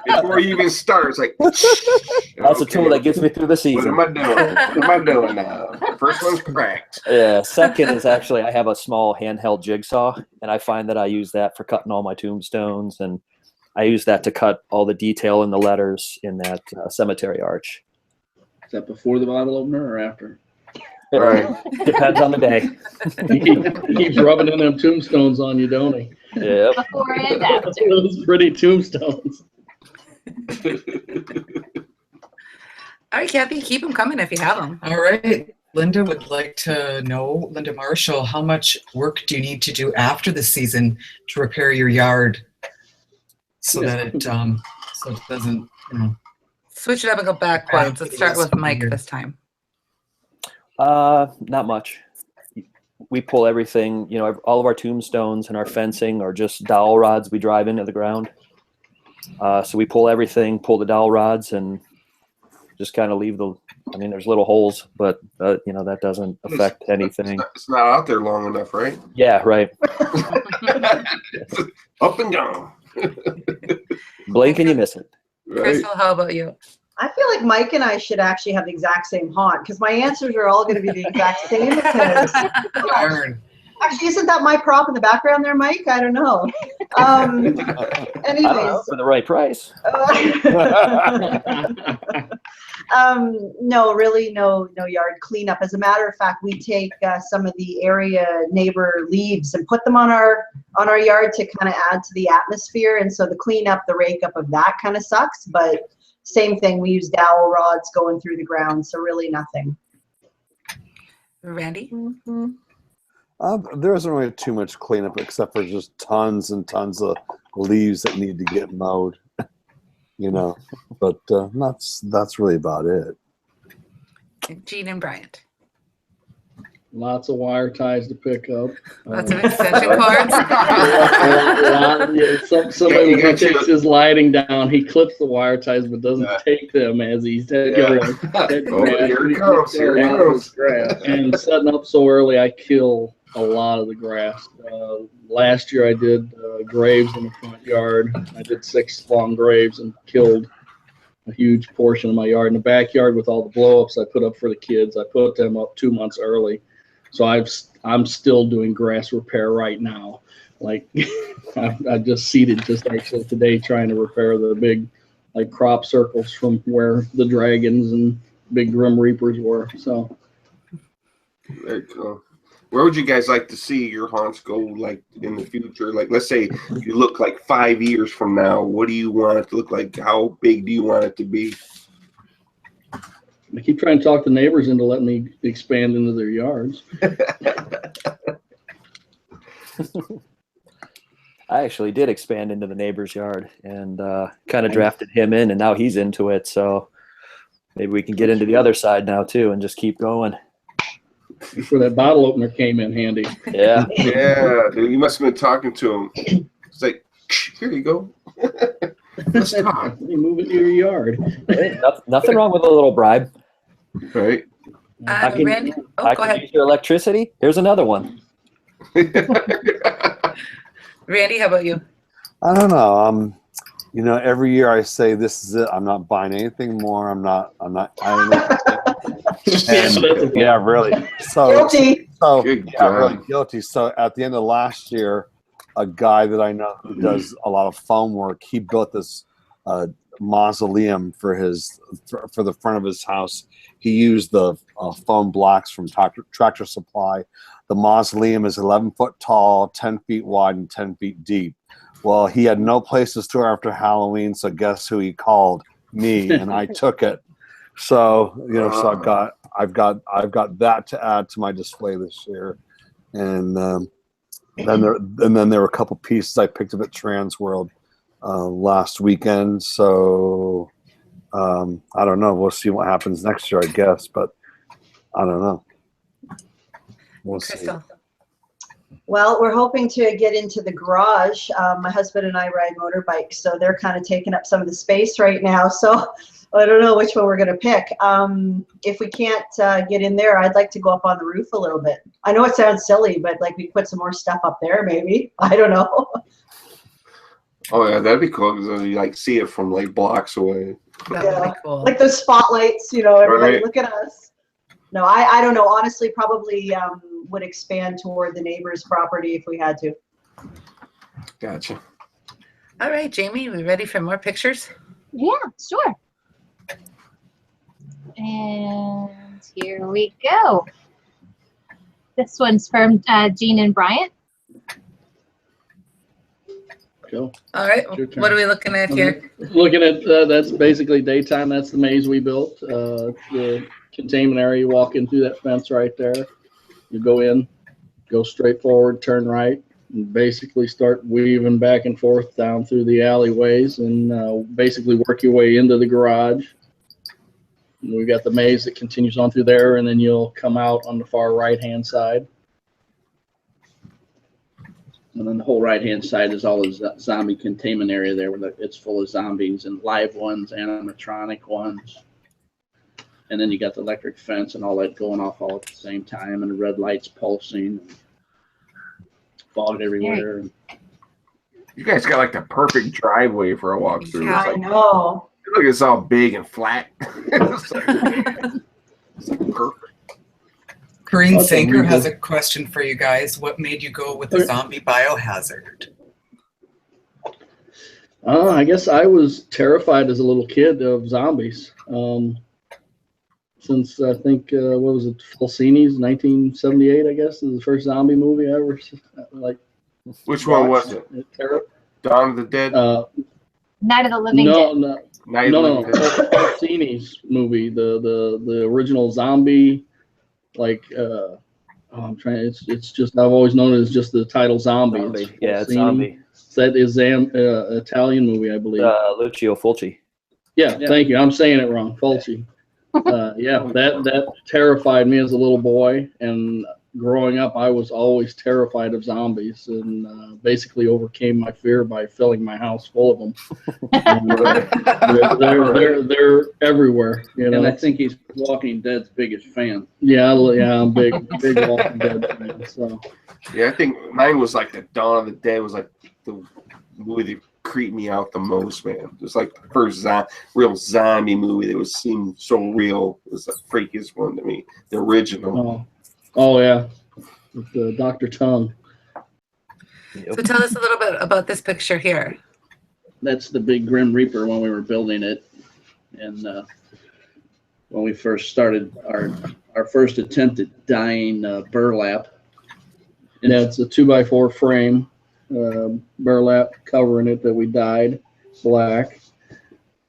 Before you even start, it's like that's a tool that gets me through the season. What am I doing now? First one's cracked. Yeah. Second is actually I have a small handheld jigsaw, and I find that I use that for cutting all my tombstones, and I use that to cut all the detail in the letters in that cemetery arch. Is that before the bottle opener or after? Right. Depends on the day. He keeps rubbing in them tombstones on you, don't he? Yeah. Before and after. Those pretty tombstones. All right, Kathy, keep them coming if you have them. All right. Linda would like to know, Linda Marshall, how much work do you need to do after the season to repair your yard so that it doesn't, Switch it up and go backwards. Let's start with Mike this time. Not much. We pull everything, all of our tombstones and our fencing are just dowel rods we drive into the ground. So we pull everything, pull the dowel rods, and just kind of leave there's little holes, but that doesn't affect anything. It's not out there long enough, right? Yeah, right. Up and down. Blink and you miss it. Right. Crystal, how about you? I feel like Mike and I should actually have the exact same haunt, because my answers are all going to be the exact same. Darn. Actually, isn't that my prop in the background there, Mike? I don't know. I don't know, Anyways, for the right price. no, really, no yard cleanup. As a matter of fact, we take some of the area neighbor leaves and put them on our yard to kind of add to the atmosphere. And so the cleanup, the rake up of that kind of sucks. But same thing, we use dowel rods going through the ground, so really nothing. Randy? There isn't really too much cleanup except for just tons and tons of leaves that need to get mowed. But that's really about it. Gene and Bryant. Lots of wire ties to pick up. Lots of extension cords. Somebody when he takes his lighting down, he clips the wire ties but doesn't take them as he's taking them. Here it comes. Here it goes. And setting up so early, I kill a lot of the grass. Last year I did graves in the front yard. I did 6 long graves and killed a huge portion of my yard. In the backyard with all the blow-ups I put up for the kids, I put them up 2 months early. So I'm still doing grass repair right now. Like I just seeded just actually today trying to repair the big crop circles from where the dragons and big grim reapers were. So Very cool. Where would you guys like to see your haunts go in the future? Let's say you look 5 years from now. What do you want it to look like? How big do you want it to be? I keep trying to talk the neighbors into letting me expand into their yards. I actually did expand into the neighbor's yard and kind of drafted him in, and now he's into it. So maybe we can get into the other side now too and just keep going. Before that bottle opener came in handy. Yeah. Yeah, dude, you must have been talking to him. It's like, here you go. Let's talk. You move it to your yard. Hey, nothing wrong with a little bribe. Right. Randy? I Oh, go can ahead. use your electricity. Here's another one. Randy, how about you? I don't know. Every year I say this is it. I'm not buying anything more. I'm not. Yeah, really. Guilty. Really guilty. So at the end of last year, a guy that I know who does a lot of foam work, he built this mausoleum for the front of his house. He used the foam blocks from Tractor Supply. The mausoleum is 11 foot tall, 10 feet wide, and 10 feet deep. Well, he had no place to store after Halloween, so guess who he called? Me, and I took it. So so I've got that to add to my display this year, and then there were a couple pieces I picked up at Trans World last weekend. So I don't know. We'll see what happens next year, I guess, but I don't know. We'll see. Well, we're hoping to get into the garage. My husband and I ride motorbikes, so they're kind of taking up some of the space right now. So I don't know which one we're going to pick. If we can't get in there, I'd like to go up on the roof a little bit. I know it sounds silly, but we put some more stuff up there, maybe. I don't know. Oh yeah, that'd be cool because you see it from blocks away. That would be cool. Like those spotlights, everybody Right. look at us. No, I don't know. Honestly, probably would expand toward the neighbor's property if we had to. Gotcha. All right, Jamie, we ready for more pictures? Yeah, sure. And here we go. This one's from Gene and Bryant. Go. All right, Your turn. what are we looking at here? Looking at that's basically daytime. That's the maze we built. The containment area. You walk in through that fence right there. You go in, go straight forward, turn right, and basically start weaving back and forth down through the alleyways, and basically work your way into the garage. And we got the maze that continues on through there, and then you'll come out on the far right-hand side. And then the whole right-hand side is all the zombie containment area there, where it's full of zombies and live ones, animatronic ones. And then you got the electric fence and all that going off all at the same time, and the red lights pulsing, and fog everywhere. You guys got the perfect driveway for a walkthrough. Yeah, I know. Look, it's all big and flat. It's perfect. Corinne That's Sanker has illegal. a question for you guys. What made you go with the zombie biohazard? I guess I was terrified as a little kid of zombies. Since I think, what was it, Fellini's 1978, I guess, is the first zombie movie I ever like. Which one was it? Dawn of the Dead? Night of the Living No, Dead. Night of the Living Dead. Fellini's movie, the original zombie, like, I'm trying. It's just I've always known it as just the title Zombie. Zombie. Yeah, it's Zombie. That is Italian movie, I believe. Lucio Fulci. Yeah, thank you. I'm saying it wrong. Fulci. Yeah, that terrified me as a little boy, and growing up, I was always terrified of zombies, and basically overcame my fear by filling my house full of them. They're everywhere, you know. And I think he's Walking Dead's biggest fan. Yeah, I'm big Walking Dead fan. So. Yeah, I think mine was like the Dawn of the Dead was like the movie that creeped me out the most, man. It was like the first real zombie movie that was seemed so real. It was the freakiest one to me. The original. Oh yeah, with Dr. Tongue. So tell us a little bit about this picture here. That's the big Grim Reaper when we were building it, and when we first started our first attempt at dyeing burlap. Yeah, it's a 2x4 frame, burlap covering it that we dyed black.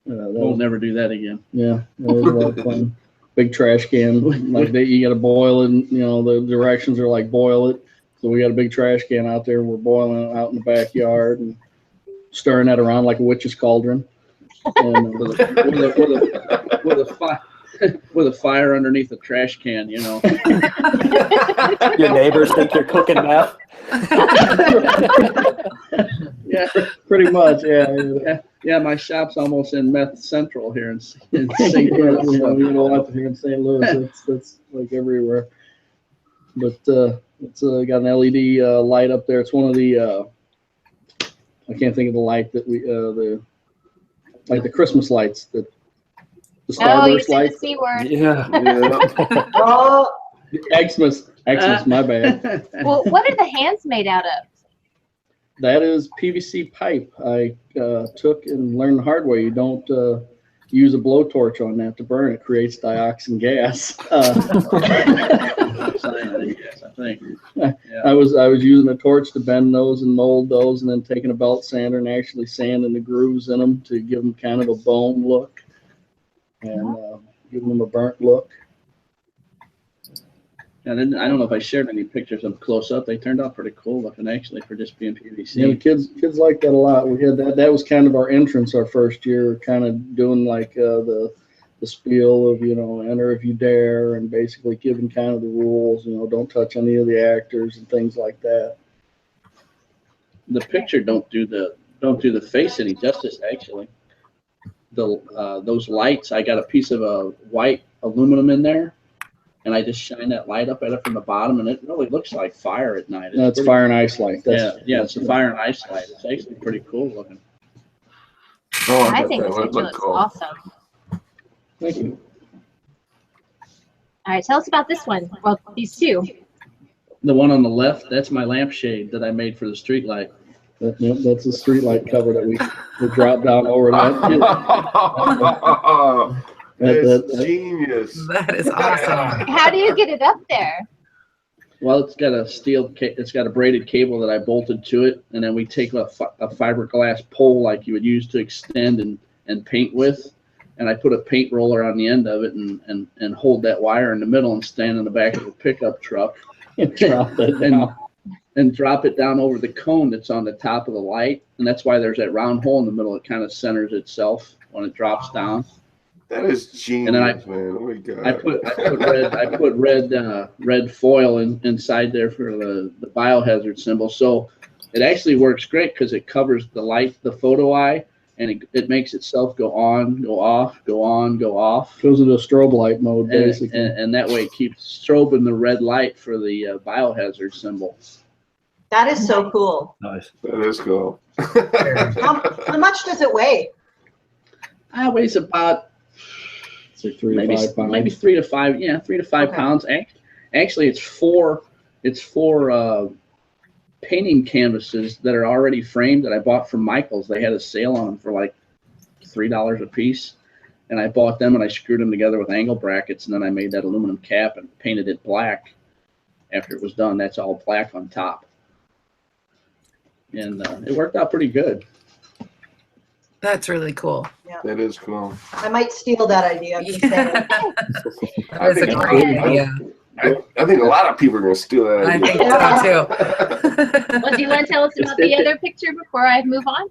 We'll never do that again. Yeah, that was a lot of fun. Big trash can, like you got to boil it. And, you know, the directions are like boil it. So we got a big trash can out there. We're boiling it out in the backyard and stirring that around like a witch's cauldron. And, with a fire underneath the trash can, you know. Your neighbors think you're cooking meth. Yeah, pretty much. Yeah. My shop's almost in Meth Central here in St. Louis. Louis. You know, out here in St. Louis, that's like everywhere. But it's got an LED light up there. It's one of the I can't think of the light that we the Christmas lights that the Starburst you light. said the C word. Yeah. Oh, Xmas, my bad. Well, what are the hands made out of? That is PVC pipe. I took and learned the hard way. You don't use a blowtorch on that to burn. It creates dioxin gas. I think. I was using a torch to bend those and mold those, and then taking a belt sander and actually sanding the grooves in them to give them kind of a bone look and give them a burnt look. And then I don't know if I shared any pictures of close up. They turned out pretty cool looking actually for just being PVC. Yeah, the kids like that a lot. We had that. That was kind of our entrance our first year, kind of doing like the spiel of, you know, enter if you dare, and basically giving kind of the rules. You know, don't touch any of the actors and things like that. The picture don't do the face any justice actually. Those lights, I got a piece of white aluminum in there. And I just shine that light up at it from the bottom, and it really looks like fire at night. It's fire and ice light. It's a fire and ice light. It's actually pretty cool looking. Oh, I think this picture looks awesome. Thank you. All right, tell us about this one. Well, these two. The one on the left, that's my lampshade that I made for the street light. That's a street light cover that we dropped down over that. That's genius. That is awesome. How do you get it up there? Well, it's got a braided cable that I bolted to it, and then we take a fiberglass pole like you would use to extend and paint with, and I put a paint roller on the end of it and hold that wire in the middle and stand in the back of a pickup truck and drop it down over the cone that's on the top of the light, and that's why there's that round hole in the middle. It kind of centers itself when it drops down. That is genius, and then man. Oh my God. I put red foil inside there for the biohazard symbol. So it actually works great because it covers the light, the photo eye, and it makes itself go on, go off, go on, go off. Goes into a strobe light mode, basically. And that way it keeps strobing the red light for the biohazard symbol. that is so cool. Nice. That is cool. How much does it weigh? It weighs about maybe 3 to 5. Yeah, 3 to 5 pounds. Actually, it's four painting canvases that are already framed that I bought from Michael's. They had a sale on them for like $3 a piece. And I bought them and I screwed them together with angle brackets, and then I made that aluminum cap and painted it black. After it was done, that's all black on top. And it worked out pretty good. That's really cool. That is cool. I might steal that idea. I'm just saying. That is a great idea. I think a lot of people are going to steal that I idea. think so too. Well, do you want to tell us about the other picture before I move on?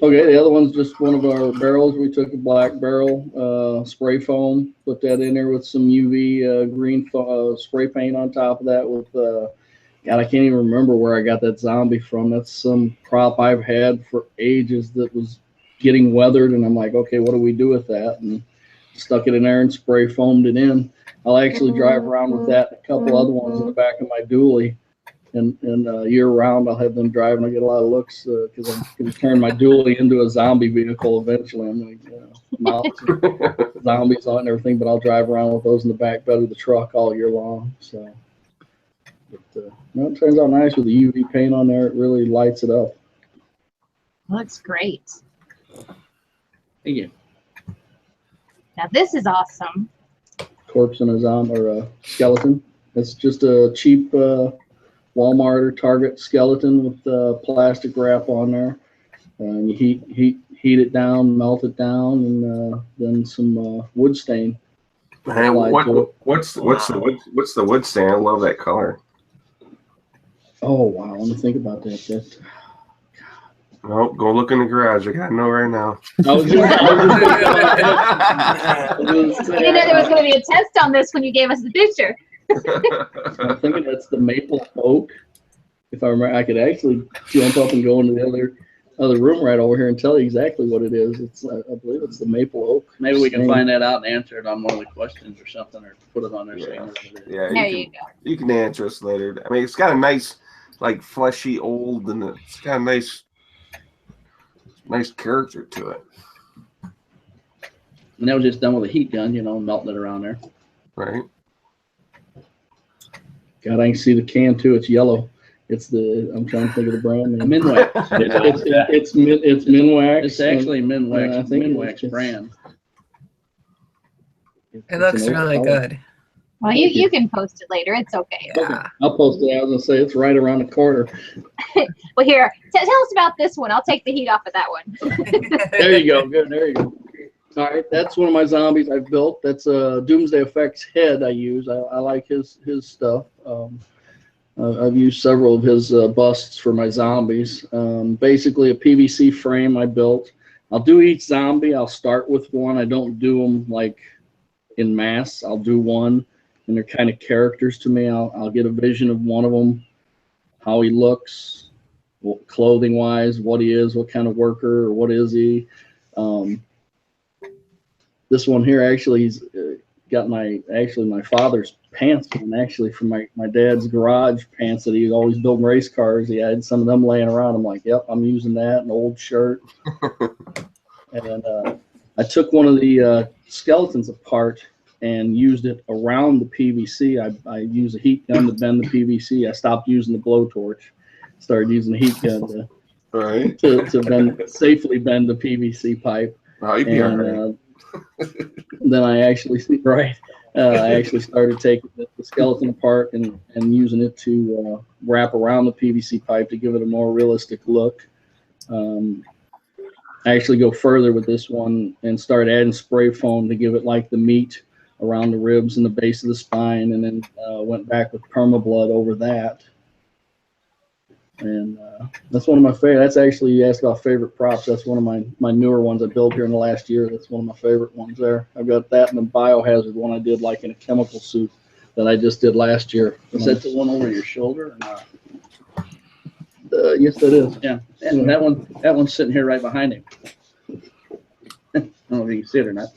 Okay, the other one's just one of our barrels. We took a black barrel, spray foam, put that in there with some UV green spray paint on top of that with, God, I can't even remember where I got that zombie from. That's some prop I've had for ages that was getting weathered, and I'm like, okay, what do we do with that? And stuck it in there and spray foamed it in. I'll actually drive around with that and a couple other ones in the back of my dually. And year round, I'll have them driving. I get a lot of looks because I'm going to turn my dually into a zombie vehicle eventually. I'm going to mount zombies on and everything, but I'll drive around with those in the back bed of the truck all year long. So but, no, it turns out nice with the UV paint on there. It really lights it up. Looks great. Thank you. Now this is awesome. Corpse in a zombie or a skeleton. It's just a cheap Walmart or Target skeleton with plastic wrap on there. And you heat it down, melt it down, and then some wood stain. Man, what's the wood stain? I love that color. Oh wow! Let me think about that. No, go look in the garage. I gotta know right now. I didn't know there was going to be a test on this when you gave us the picture. I'm thinking that's the maple oak. If I remember, I could actually jump up and go into the other room right over here and tell you exactly what it is. It's I believe it's the maple oak. Maybe we can find that out and answer it on one of the questions or something, or put it on there. Yeah, There you go. You can answer us later. I mean, it's got a nice, like, fleshy old, and it's got a nice character to it. And that was just done with a heat gun, melting it around there. Right. God, I can see the can too. It's yellow. It's I'm trying to think of the brand name. Minwax. It's Minwax. It's actually Minwax. I think Minwax brand. It looks really good. Well, you can post it later. It's okay. Yeah. I'll post it. I was gonna say it's right around the corner. Well, here, tell us about this one. I'll take the heat off of that one. There you go. Good. There you go. All right, that's one of my zombies I've built. That's a Doomsday Effects head I use. I like his stuff. I've used several of his busts for my zombies. Basically a PVC frame I built. I'll do each zombie. I'll start with one. I don't do them like in mass. I'll do one, and they're kind of characters to me. I'll get a vision of one of them, how he looks, clothing wise, what he is, what kind of worker, or what is he. This one here actually, he's got my father's pants on, actually, from my dad's garage pants that he was always building race cars. He had some of them laying around. I'm like, yep, I'm using that, an old shirt. And I took one of the skeletons apart and used it around the PVC. I used a heat gun to bend the PVC. I stopped using the blowtorch. Started using the heat gun to safely bend the PVC pipe. Oh, you'd be all right. Then I actually started taking the skeleton apart and using it to wrap around the PVC pipe to give it a more realistic look. I actually go further with this one and start adding spray foam to give it like the meat around the ribs and the base of the spine, and then went back with permablood over that. And that's one of my favorite. That's actually, you asked about favorite props. That's one of my newer ones I built here in the last year. That's one of my favorite ones there. I've got that and the Biohazard one I did like in a chemical suit that I just did last year. Is that the one over your shoulder or not? Yes, that is. Yeah. And that one's sitting here right behind him. I don't know if you can see it or not.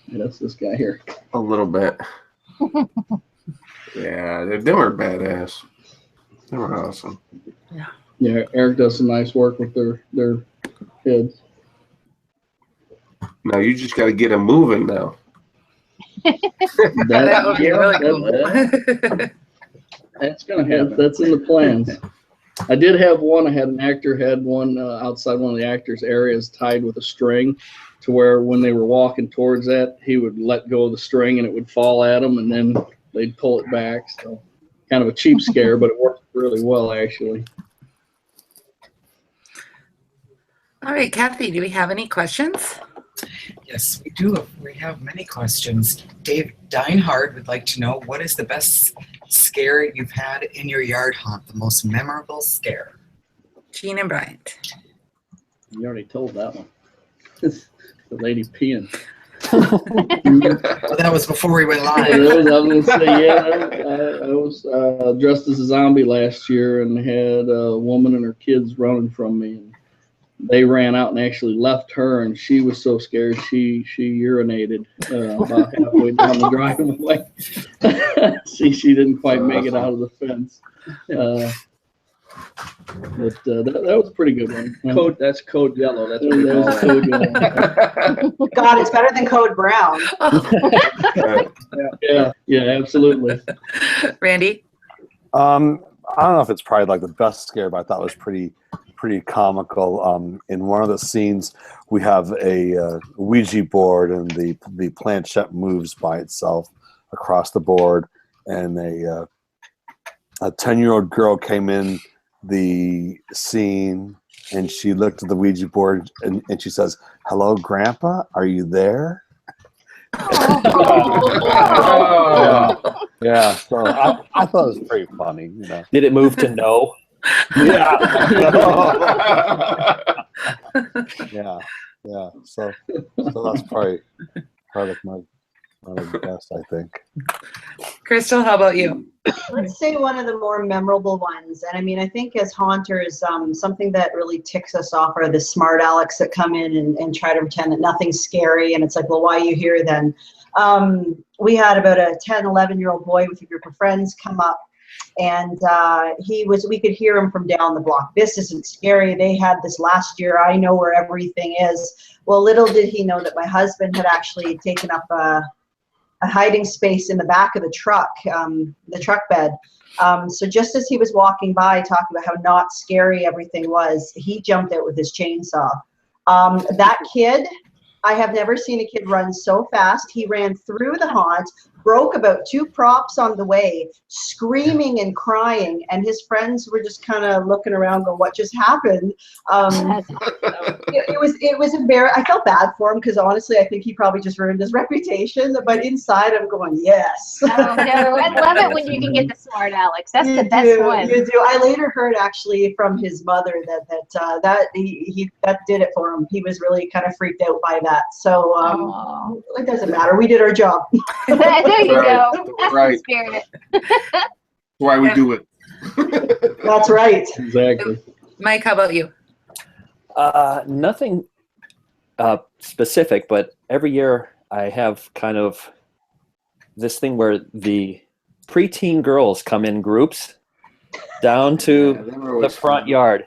Yeah, that's this guy here. A little bit. Yeah, they were badass. They were awesome. Yeah, Eric does some nice work with their heads. Now you just got to get them moving now. That would be really cool. That's gonna happen. That's in the plans. I did have one. I had an actor had one outside one of the actors' areas tied with a string, to where when they were walking towards that, he would let go of the string and it would fall at them, and then they'd pull it back. So kind of a cheap scare, but it worked really well actually. All right, Kathy, do we have any questions? Yes, we do. We have many questions. Dave Dinehard would like to know, what is the best scare you've had in your yard haunt, the most memorable scare? Jean and Bryant. You already told that one. The lady peeing. Well, that was before we went live. I was gonna say, I was dressed as a zombie last year and had a woman and her kids running from me. And they ran out and actually left her, and she was so scared she urinated about halfway down the driveway. she didn't quite make it out of the fence. But that was a pretty good one. That's code yellow. That's what we call That's it. code yellow. God, it's better than code brown. Yeah, absolutely. Randy? I don't know if it's probably like the best scare, but I thought it was pretty comical. In one of the scenes, we have a Ouija board, and the planchette moves by itself across the board, and a 10-year-old girl came in the scene, and she looked at the Ouija board, and she says, "Hello, Grandpa, are you there?" Yeah, so I thought it was pretty funny. You know. Did it move to no? Yeah. Yeah. So that's probably my best, I think. Crystal, how about you? Let's say one of the more memorable ones. And I mean, I think as haunters, something that really ticks us off are the smart Alecs that come in and try to pretend that nothing's scary. And it's like, well, why are you here then? We had about a 10, 11-year-old boy with a group of friends come up, and we could hear him from down the block. This isn't scary. They had this last year. I know where everything is. Well, little did he know that my husband had actually taken up a hiding space in the back of the truck bed. So just as he was walking by talking about how not scary everything was, he jumped out with his chainsaw. That kid, I have never seen a kid run so fast. He ran through the haunt, broke about 2 props on the way, screaming and crying, and his friends were just kind of looking around going, what just happened? It was embarrassing. I felt bad for him because honestly, I think he probably just ruined his reputation, but inside I'm going, yes. Oh, no. I love it when you can get the smart Alex. That's the best one. You do. I later heard actually from his mother that did it for him. He was really kind of freaked out by that. So it doesn't matter. We did our job. There you Right. go. That's Right. the spirit. That's why we do it. That's right. Exactly. Mike, how about you? Nothing specific, but every year I have kind of this thing where the preteen girls come in groups down to the front yard,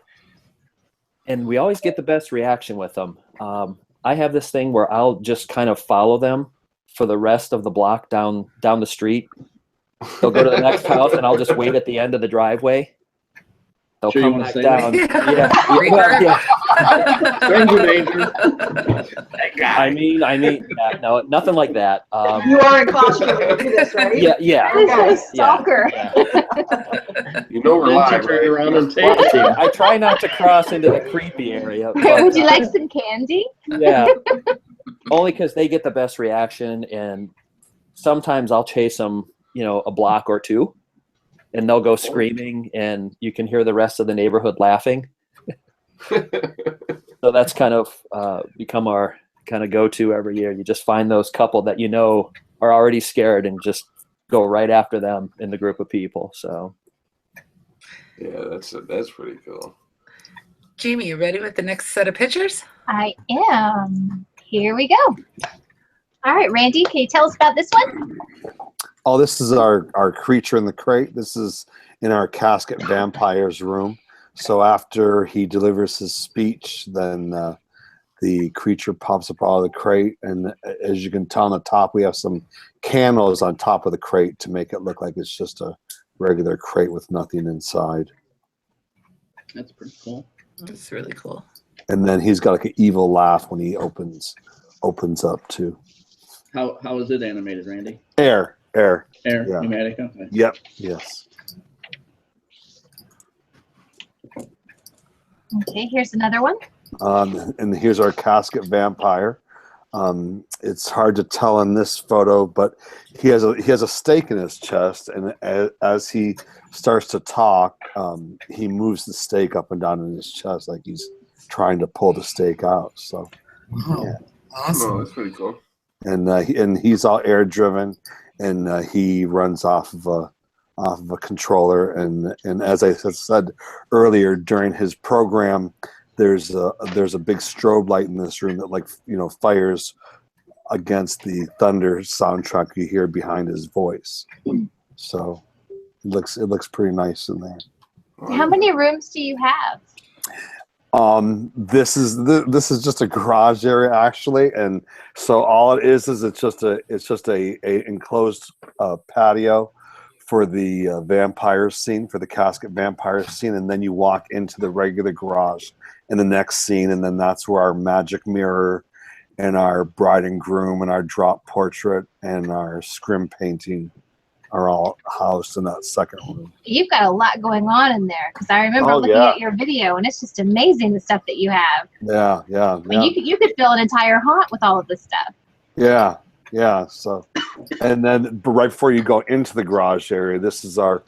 and we always get the best reaction with them. I have this thing where I'll just kind of follow them for the rest of the block down the street. They'll go to the next house, and I'll just wait at the end of the driveway. They'll Sure you come wanna back say down. that? Yeah. Well, yeah. Stranger danger. I mean, yeah, no, nothing like that. You are in costume when you do this, right? Yeah. Okay. Stalker. Yeah. You know we're Then live, she turned right? around and taped him. I try not to cross into the creepy area. Would you like some candy? Yeah. Only because they get the best reaction, and sometimes I'll chase them, a block or two, and they'll go screaming, and you can hear the rest of the neighborhood laughing. So that's kind of become our kind of go-to every year. You just find those couple that are already scared and just go right after them in the group of people. So Yeah, that's pretty cool. Jamie, you ready with the next set of pictures? I am. Here we go. All right, Randy, can you tell us about this one? Oh, this is our creature in the crate. This is in our casket vampire's room. So after he delivers his speech, then the creature pops up out of the crate. And as you can tell on the top, we have some candles on top of the crate to make it look like it's just a regular crate with nothing inside. That's pretty cool. That's really cool. And then he's got like an evil laugh when he opens up too. How is it animated, Randy? Air. Yeah. Pneumatic. Okay. Yep. Yes. Okay, here's another one. And here's our casket vampire. It's hard to tell in this photo, but he has a stake in his chest, and as he starts to talk, he moves the stake up and down in his chest like he's trying to pull the stake out. So, Wow. yeah. Awesome. Oh, that's pretty cool. And he's all air driven, and he runs off of a controller. And as I said earlier, during his program, there's a big strobe light in this room that fires against the thunder soundtrack you hear behind his voice. So it looks pretty nice in there. How many rooms do you have? This is just a garage area actually, and so all it is it's just a enclosed patio for the vampire scene, for the casket vampire scene, and then you walk into the regular garage in the next scene, and then that's where our magic mirror and our bride and groom and our drop portrait and our scrim painting are all housed in that second room. You've got a lot going on in there, because I remember looking at your video, and it's just amazing the stuff that you have. Yeah. You could fill an entire haunt with all of this stuff. Yeah. So, and then right before you go into the garage area, this is our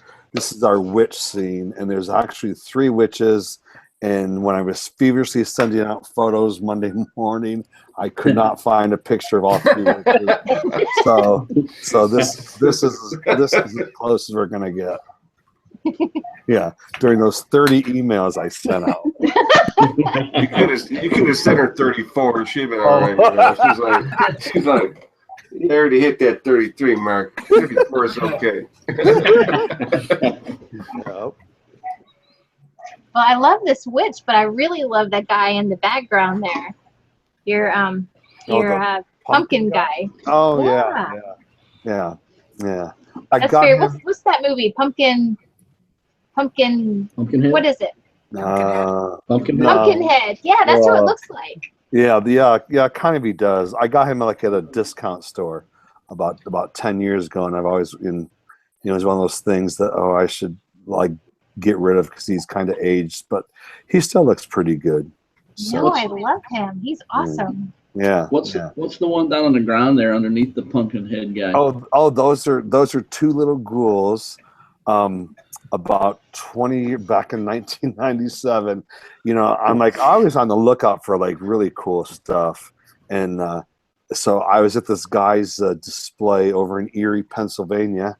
witch scene, and there's actually 3 witches. And when I was feverishly sending out photos Monday morning, I could not find a picture of all 3 witches. So this is as close as we're gonna get. Yeah, during those 30 emails I sent out. You could have sent her 34. She'd been all right. She's like, you already hit that 33 mark. 34 is okay. Yep. Well, I love this witch, but I really love that guy in the background there. Your pumpkin guy. Oh yeah. That's fair. What's that movie? Pumpkinhead. What is it? Pumpkinhead. Yeah, that's what it looks like. Yeah, kind of he does. I got him at a discount store about 10 years ago, and I've always it's one of those things that I should get rid of because he's kind of aged, but he still looks pretty good. So, I love him. He's awesome. Yeah. What's the one down on the ground there underneath the pumpkin head guy? Oh, those are 2 little ghouls. About 20 back in 1997. I'm always on the lookout for really cool stuff, and so I was at this guy's display over in Erie, Pennsylvania.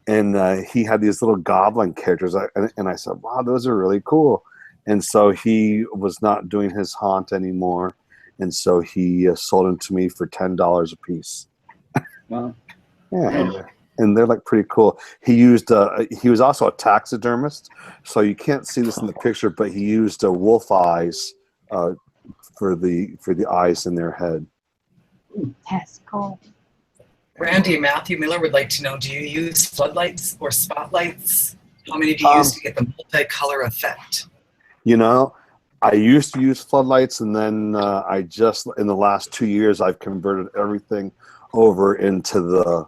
And he had these little goblin characters, and I said, "Wow, those are really cool." And so he was not doing his haunt anymore, and so he sold them to me for $10 a piece. Wow! Yeah, and they're pretty cool. He was also a taxidermist, so you can't see this in the picture, but he used wolf eyes for the eyes in their head. That's cool. Randy, Matthew Miller would like to know, do you use floodlights or spotlights? How many do you use to get the multicolor effect? I used to use floodlights, and then in the last 2 years, I've converted everything over into the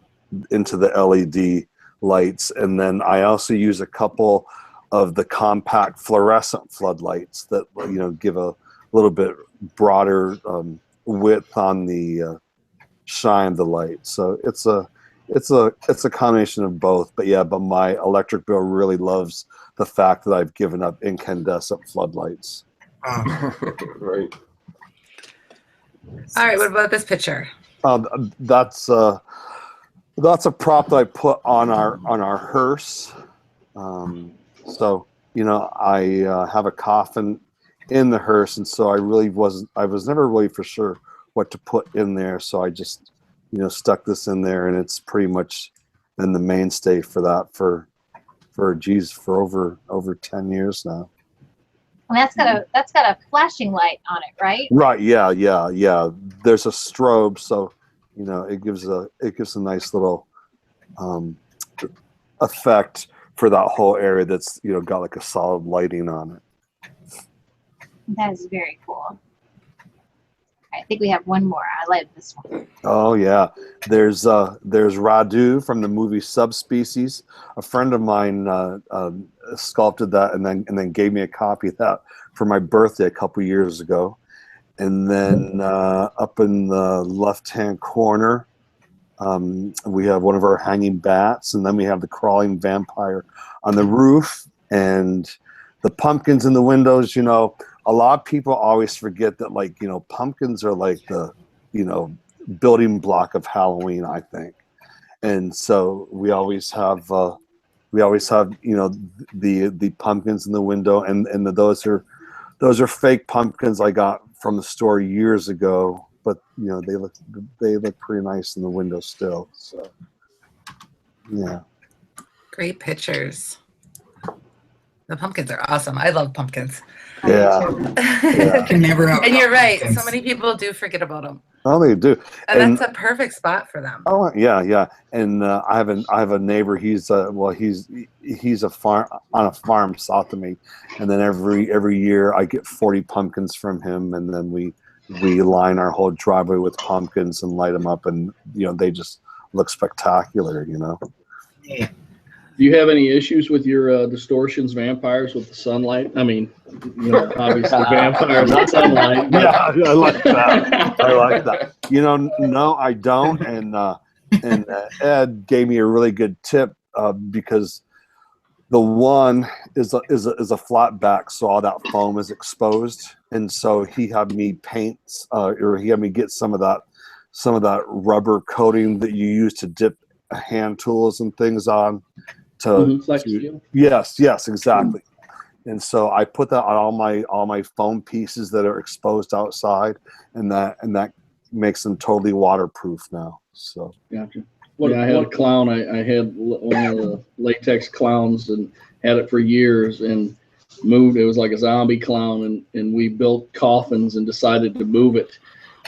LED lights. And then I also use a couple of the compact fluorescent floodlights that, give a little bit broader width on the shine the light. So it's a combination of both, but my electric bill really loves the fact that I've given up incandescent floodlights. Right. All right, what about this picture? That's a prop that I put on our hearse. So I have a coffin in the hearse, and so I was never really for sure what to put in there, so I just stuck this in there, and it's pretty much been the mainstay for that for over 10 years now. And that's got a flashing light on it, right? Right. Yeah. There's a strobe, so it gives a nice little effect for that whole area that's got a solid lighting on it. That is very cool. I think we have one more. I like this one. Oh yeah, there's Radu from the movie Subspecies. A friend of mine sculpted that and then gave me a copy of that for my birthday a couple years ago. And then up in the left-hand corner, we have one of our hanging bats, and then we have the crawling vampire on the roof, and the pumpkins in the windows. You know, a lot of people always forget that, like, you know, pumpkins are like the, you know, building block of Halloween, I think. And so we always have you know, the pumpkins in the window, and those are fake pumpkins I got from the store years ago, but you know, they look pretty nice in the window still. So yeah. Great pictures. The pumpkins are awesome. I love pumpkins. Yeah. Yeah. Can never And you're right. pumpkins. So many people do forget about them. Oh, they do. And that's a perfect spot for them. Oh yeah. And I have a neighbor. He's a farm on a farm south of me, and then every year I get 40 pumpkins from him, and then we line our whole driveway with pumpkins and light them up, and you know, they just look spectacular. You know. Yeah. Do you have any issues with your distortions vampires with the sunlight? I mean, you know, obviously vampires with sunlight. Yeah, I like that. I like that. You know, no, I don't. And Ed gave me a really good tip because the one is a flat back, so all that foam is exposed, and so he had me paint or he had me get some of that rubber coating that you use to dip hand tools and things on. Yes, exactly. And so I put that on all my foam pieces that are exposed outside, and that makes them totally waterproof now. So gotcha. I had a clown. I had one of the latex clowns and had it for years, and moved. It was like a zombie clown, and we built coffins and decided to move it,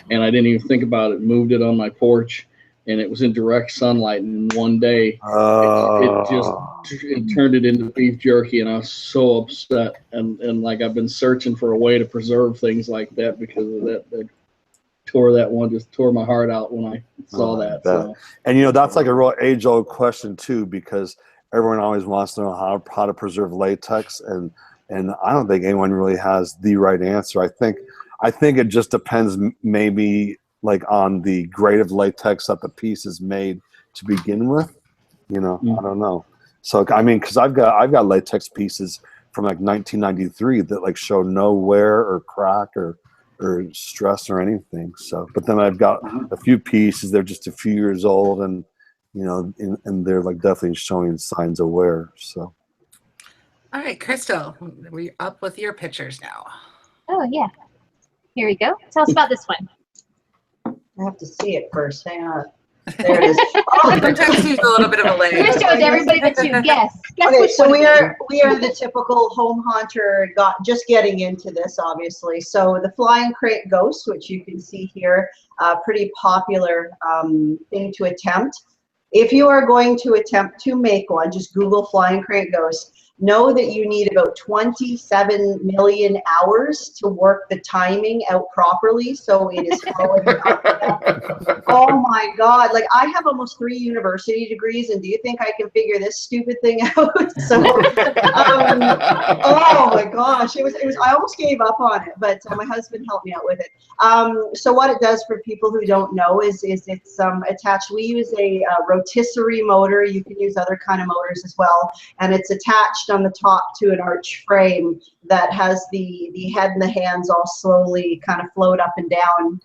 and I didn't even think about it. Moved it on my porch, and it was in direct sunlight, and one day it turned it into beef jerky, and I was so upset, and like I've been searching for a way to preserve things like that because of that just tore my heart out when I saw that. So. And you know, that's like a real age-old question too, because everyone always wants to know how to preserve latex, and I don't think anyone really has the right answer. I think it just depends maybe like on the grade of latex that the piece is made to begin with. You know, I don't know. So I mean, because I've got latex pieces from like 1993 that like show no wear or crack or stress or anything. So, but then I've got a few pieces, they're just a few years old, and you know, and they're like definitely showing signs of wear. So. All right, Crystal, we're up with your pictures now. Oh yeah. Here we go. Tell us about this one. I have to see it first. Hang on. There it is. Sometimes there's a little bit of a lag. Here shows everybody but you. Guess Okay, which so one we it are the typical home haunter. Just getting into this, obviously. So the flying crate ghost, which you can see here, pretty popular thing to attempt. If you are going to attempt to make one, just Google flying crate ghost. Know that you need about 27 million hours to work the timing out properly, so it is flowing up and down. Oh my God! Like I have almost 3 university degrees, and do you think I can figure this stupid thing out? So, oh my gosh, it was. I almost gave up on it, but my husband helped me out with it. So what it does for people who don't know is it's attached. We use a rotisserie motor. You can use other kind of motors as well, and it's attached on the top to an arch frame that has the head and the hands all slowly kind of float up and down.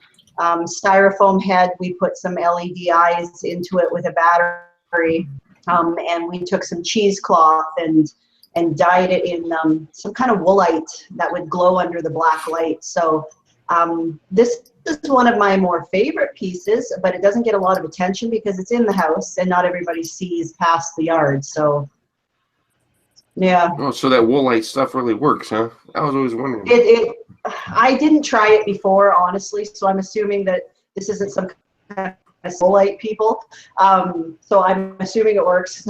Styrofoam head, we put some LED eyes into it with a battery, and we took some cheesecloth and dyed it in some kind of woolite that would glow under the black light. So this is one of my more favorite pieces, but it doesn't get a lot of attention because it's in the house and not everybody sees past the yard. So yeah. Oh, so that woolite stuff really works, huh? I was always wondering. I didn't try it before, honestly, so I'm assuming that this isn't some kind of woolite people. So I'm assuming it works.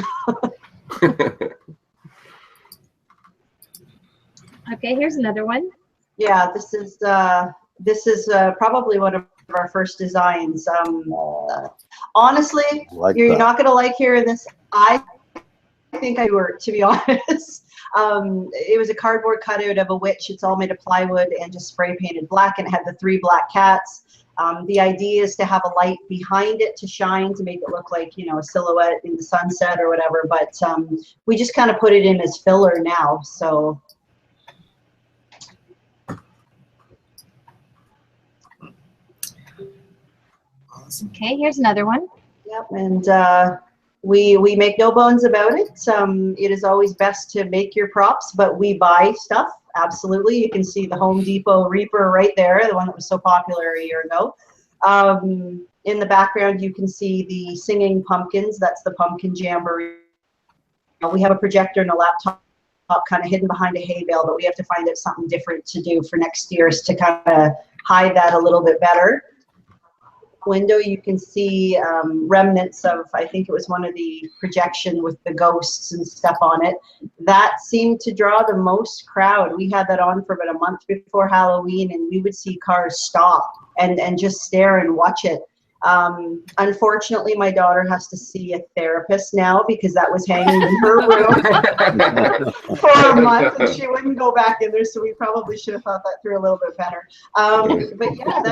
Okay, here's another one. Yeah, this is probably one of our first designs. Honestly, you're not gonna like hearing this. I think I were, to be honest. It was a cardboard cutout of a witch. It's all made of plywood and just spray painted black, and it had the 3 black cats. The idea is to have a light behind it to shine, to make it look like, you know, a silhouette in the sunset or whatever. But we just kind of put it in as filler now. So. Okay, here's another one. Yep, and we make no bones about it. It is always best to make your props, but we buy stuff. Absolutely, you can see the Home Depot Reaper right there, the one that was so popular a year ago. In the background, you can see the singing pumpkins. That's the pumpkin jamboree. We have a projector and a laptop kind of hidden behind a hay bale, but we have to find out something different to do for next year's to kind of hide that a little bit better. Window, you can see remnants of, I think it was one of the projection with the ghosts and stuff on it. That seemed to draw the most crowd. We had that on for about a month before Halloween, and we would see cars stop and just stare and watch it. Unfortunately, my daughter has to see a therapist now because that was hanging in her room for a month, and she wouldn't go back in there, so we probably should have thought that through a little bit better. But yeah,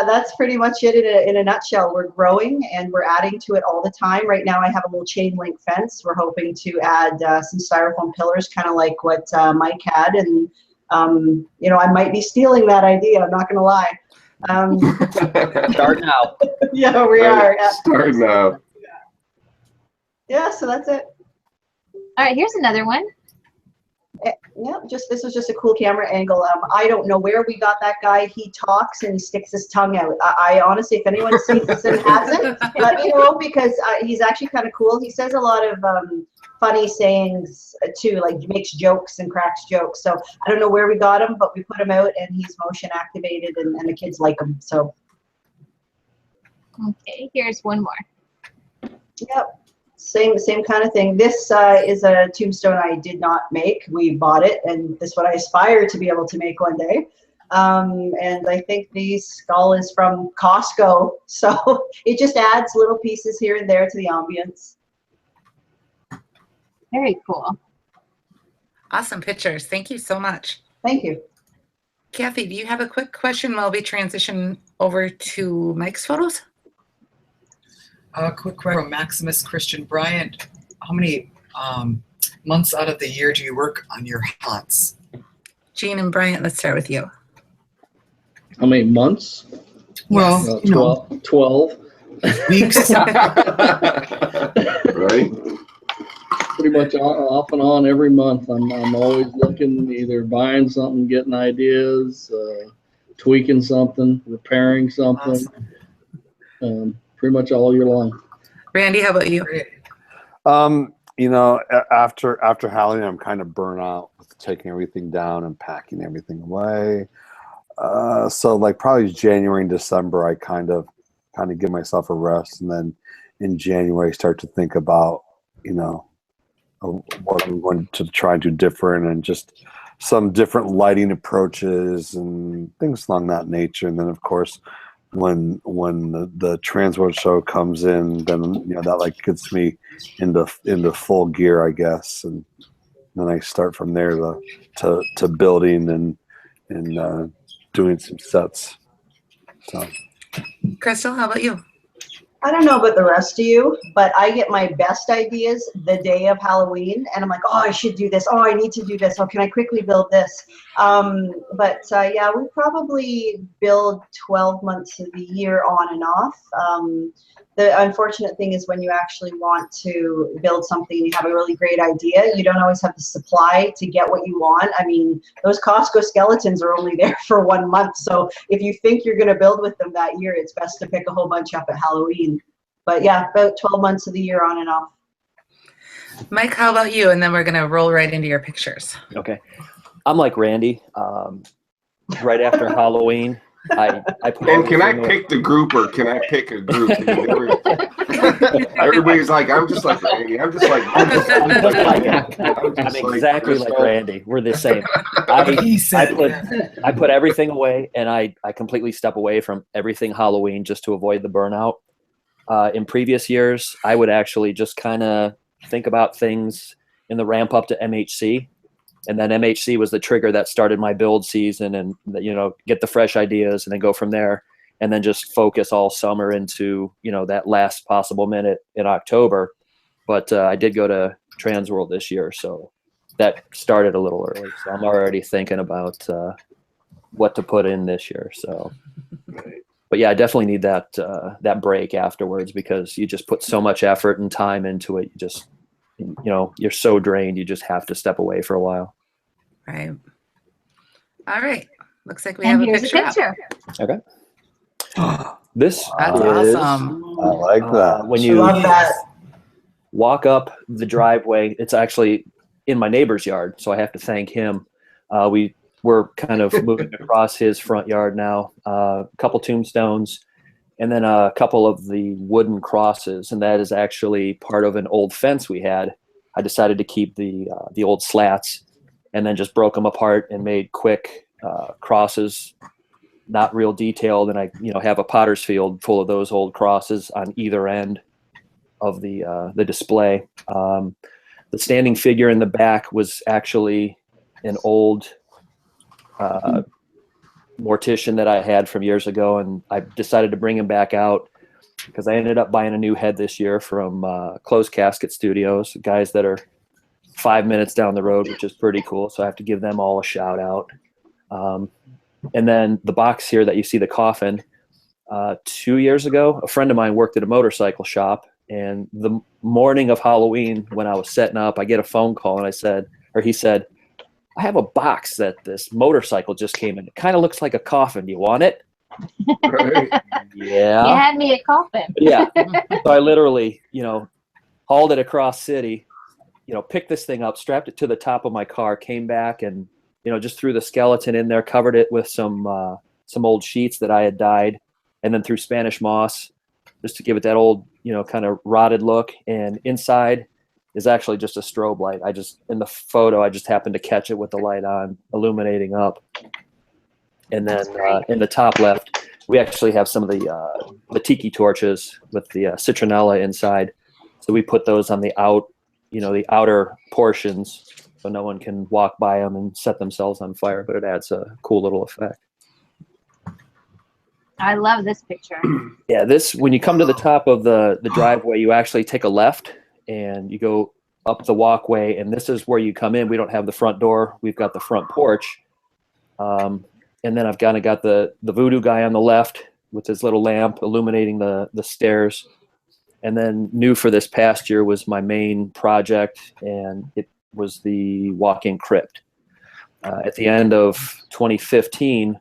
that's pretty much it in a nutshell. We're growing and we're adding to it all the time. Right now I have a little chain link fence. We're hoping to add some styrofoam pillars, kind of like what Mike had. And, you know, I might be stealing that idea. I'm not going to lie. Start now. Yeah, we are. Yeah. Start now. Yeah, so that's it. All right, here's another one. Yeah, this was just a cool camera angle. I don't know where we got that guy. He talks and he sticks his tongue out. I honestly, if anyone sees this and hasn't, let me know, because he's actually kind of cool. He says a lot of funny sayings too, like he makes jokes and cracks jokes. So I don't know where we got him, but we put him out and he's motion activated, and the kids like him. So. Okay, here's one more. Yep. Same kind of thing. This is a tombstone I did not make. We bought it, and this is what I aspire to be able to make one day. And I think the skull is from Costco, so it just adds little pieces here and there to the ambience. Very cool. Awesome pictures. Thank you so much. Thank you. Kathy, do you have a quick question while we transition over to Mike's photos? A quick question from Maximus Christian Bryant. How many months out of the year do you work on your haunts? Jean and Bryant, let's start with you. How many months? Well, 12 weeks. Right? Pretty much off and on every month. I'm always looking, either buying something, getting ideas, tweaking something, repairing something. Awesome. Pretty much all year long. Randy, how about you? You know, after Halloween, I'm kind of burnt out with taking everything down and packing everything away. So like probably January and December, I kind of give myself a rest, and then in January, I start to think about, you know, what I'm going to try and do different, and just some different lighting approaches and things along that nature. And then of course, when the Transworld show comes in, then you know that like gets me into full gear, I guess, and then I start from there to building and doing some sets. So, Crystal, how about you? I don't know about the rest of you, but I get my best ideas the day of Halloween, and I'm like, oh, I should do this. Oh, I need to do this. Oh, can I quickly build this? Yeah, we probably build 12 months of the year on and off. The unfortunate thing is when you actually want to build something, you have a really great idea, you don't always have the supply to get what you want. I mean, those Costco skeletons are only there for 1 month. So if you think you're going to build with them that year, it's best to pick a whole bunch up at Halloween. But yeah, about 12 months of the year on and off. Mike, how about you? And then we're going to roll right into your pictures. Okay. I'm like Randy. Right after Halloween, I put And can I everything away. pick the group or can I pick a group? Everybody's like, I'm just like Randy. I'm just like. I'm just like him. I'm I'm just like exactly like Crystal. Randy. We're the same. He said I put everything away, and I completely step away from everything Halloween just to avoid the burnout. In previous years, I would actually just kind of think about things in the ramp up to MHC, and then MHC was the trigger that started my build season, and get the fresh ideas, and then go from there, and then just focus all summer into that last possible minute in October. But I did go to Transworld this year, so that started a little early. So I'm already thinking about what to put in this year. So, but yeah, I definitely need that break afterwards, because you just put so much effort and time into it. You just, you're so drained. You just have to step away for a while. Right. All right. Looks like we And have here's a picture. Okay. This That's is awesome. I like that. when I you love that. walk up the driveway. It's actually in my neighbor's yard, so I have to thank him. We're kind of moving across his front yard now. A couple tombstones, and then a couple of the wooden crosses, and that is actually part of an old fence we had. I decided to keep the old slats, and then just broke them apart and made quick crosses, not real detailed. And I have a potter's field full of those old crosses on either end of the display. The standing figure in the back was actually an old mortician that I had from years ago, and I decided to bring him back out because I ended up buying a new head this year from Closed Casket Studios, guys that are 5 minutes down the road, which is pretty cool. So I have to give them all a shout out. And then the box here that you see, the coffin, 2 years ago, a friend of mine worked at a motorcycle shop, and the morning of Halloween when I was setting up, I get a phone call, and he said, I have a box that this motorcycle just came in. It kind of looks like a coffin. Do you want it? Yeah. You had me at coffin. Yeah. So I literally, hauled it across city, picked this thing up, strapped it to the top of my car, came back, and, just threw the skeleton in there, covered it with some old sheets that I had dyed, and then threw Spanish moss just to give it that old, kind of rotted look. And inside is actually just a strobe light. In the photo, I just happened to catch it with the light on, illuminating up. And then in the top left, we actually have some of the tiki torches with the citronella inside. So we put those on the the outer portions, so no one can walk by them and set themselves on fire, but it adds a cool little effect. I love this picture. Yeah, when you come to the top of the driveway, you actually take a left and you go up the walkway, and this is where you come in. We don't have the front door. We've got the front porch. And then I've kind of got the voodoo guy on the left with his little lamp illuminating the stairs. And then new for this past year was my main project, and it was the walk-in crypt. At the end of 2015,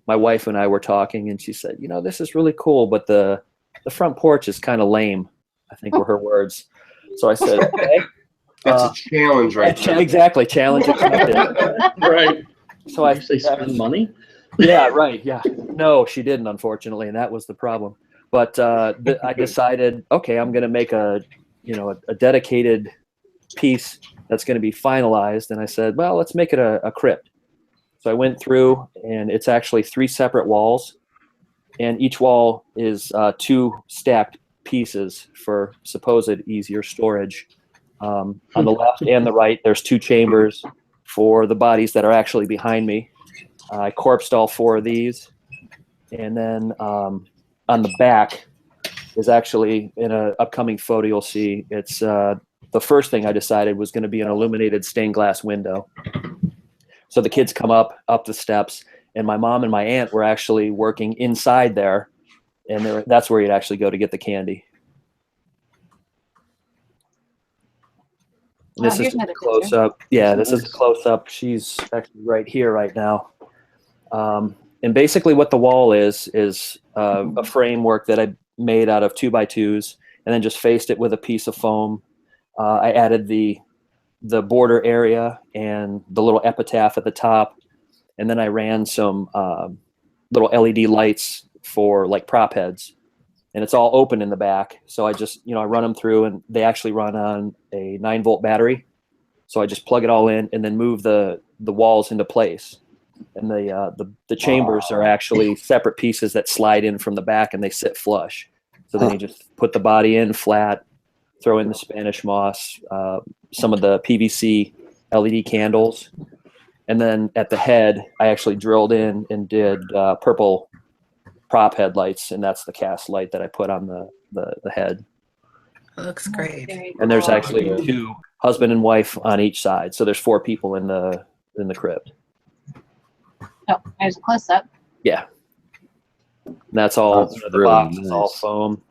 my wife and I were talking, and she said, this is really cool, but the front porch is kind of lame, I think were her words. So I said, okay. That's a challenge, right? Exactly. Challenge accepted. Right. So I They spend money. Yeah, right. Yeah. No, she didn't, unfortunately, and that was the problem. But I decided, okay, I'm going to make a dedicated piece that's going to be finalized. And I said, well, let's make it a crypt. So I went through, and it's actually 3 separate walls, and each wall is 2 stacked pieces for supposed easier storage. On the left and the right, there's 2 chambers for the bodies that are actually behind me. I corpsed all 4 of these, and then on the back is actually, in an upcoming photo you'll see, it's the first thing I decided was going to be an illuminated stained glass window. So the kids come up the steps, and my mom and my aunt were actually working inside there, and that's where you'd actually go to get the candy. And this is a close up. Yeah, this is a close up. She's actually right here right now. And basically what the wall is a framework that I made out of 2x2s, and then just faced it with a piece of foam. I added the border area and the little epitaph at the top, and then I ran some little LED lights for like prop heads, and it's all open in the back. So I just, I run them through, and they actually run on a 9-volt battery. So I just plug it all in and then move the walls into place. And the chambers are actually separate pieces that slide in from the back, and they sit flush. So then you just put the body in flat, throw in the Spanish moss, some of the PVC LED candles. And then at the head, I actually drilled in and did purple prop headlights, and that's the cast light that I put on the head. It looks great. And there's actually 2 husband and wife on each side, so there's 4 people in the crypt. Oh, there's a close up. Yeah, and that's all. That's the really box is all nice. foam,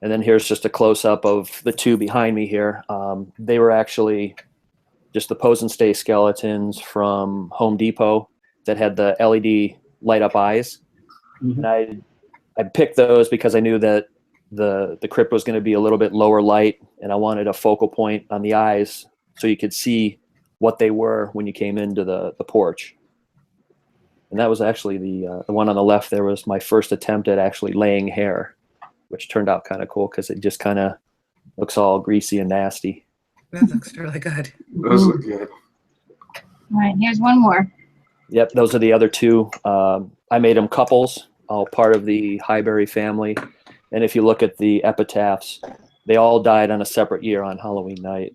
and then here's just a close up of the 2 behind me here. They were actually just the pose and stay skeletons from Home Depot that had the LED light up eyes. Mhm. And I picked those because I knew that the crypt was going to be a little bit lower light, and I wanted a focal point on the eyes so you could see what they were when you came into the porch. And that was actually the one on the left there was my first attempt at actually laying hair, which turned out kind of cool because it just kind of looks all greasy and nasty. That looks really good. Those look good. All right, here's one more. Yep, those are the other 2. I made them couples, all part of the Highbury family. And if you look at the epitaphs, they all died on a separate year on Halloween night.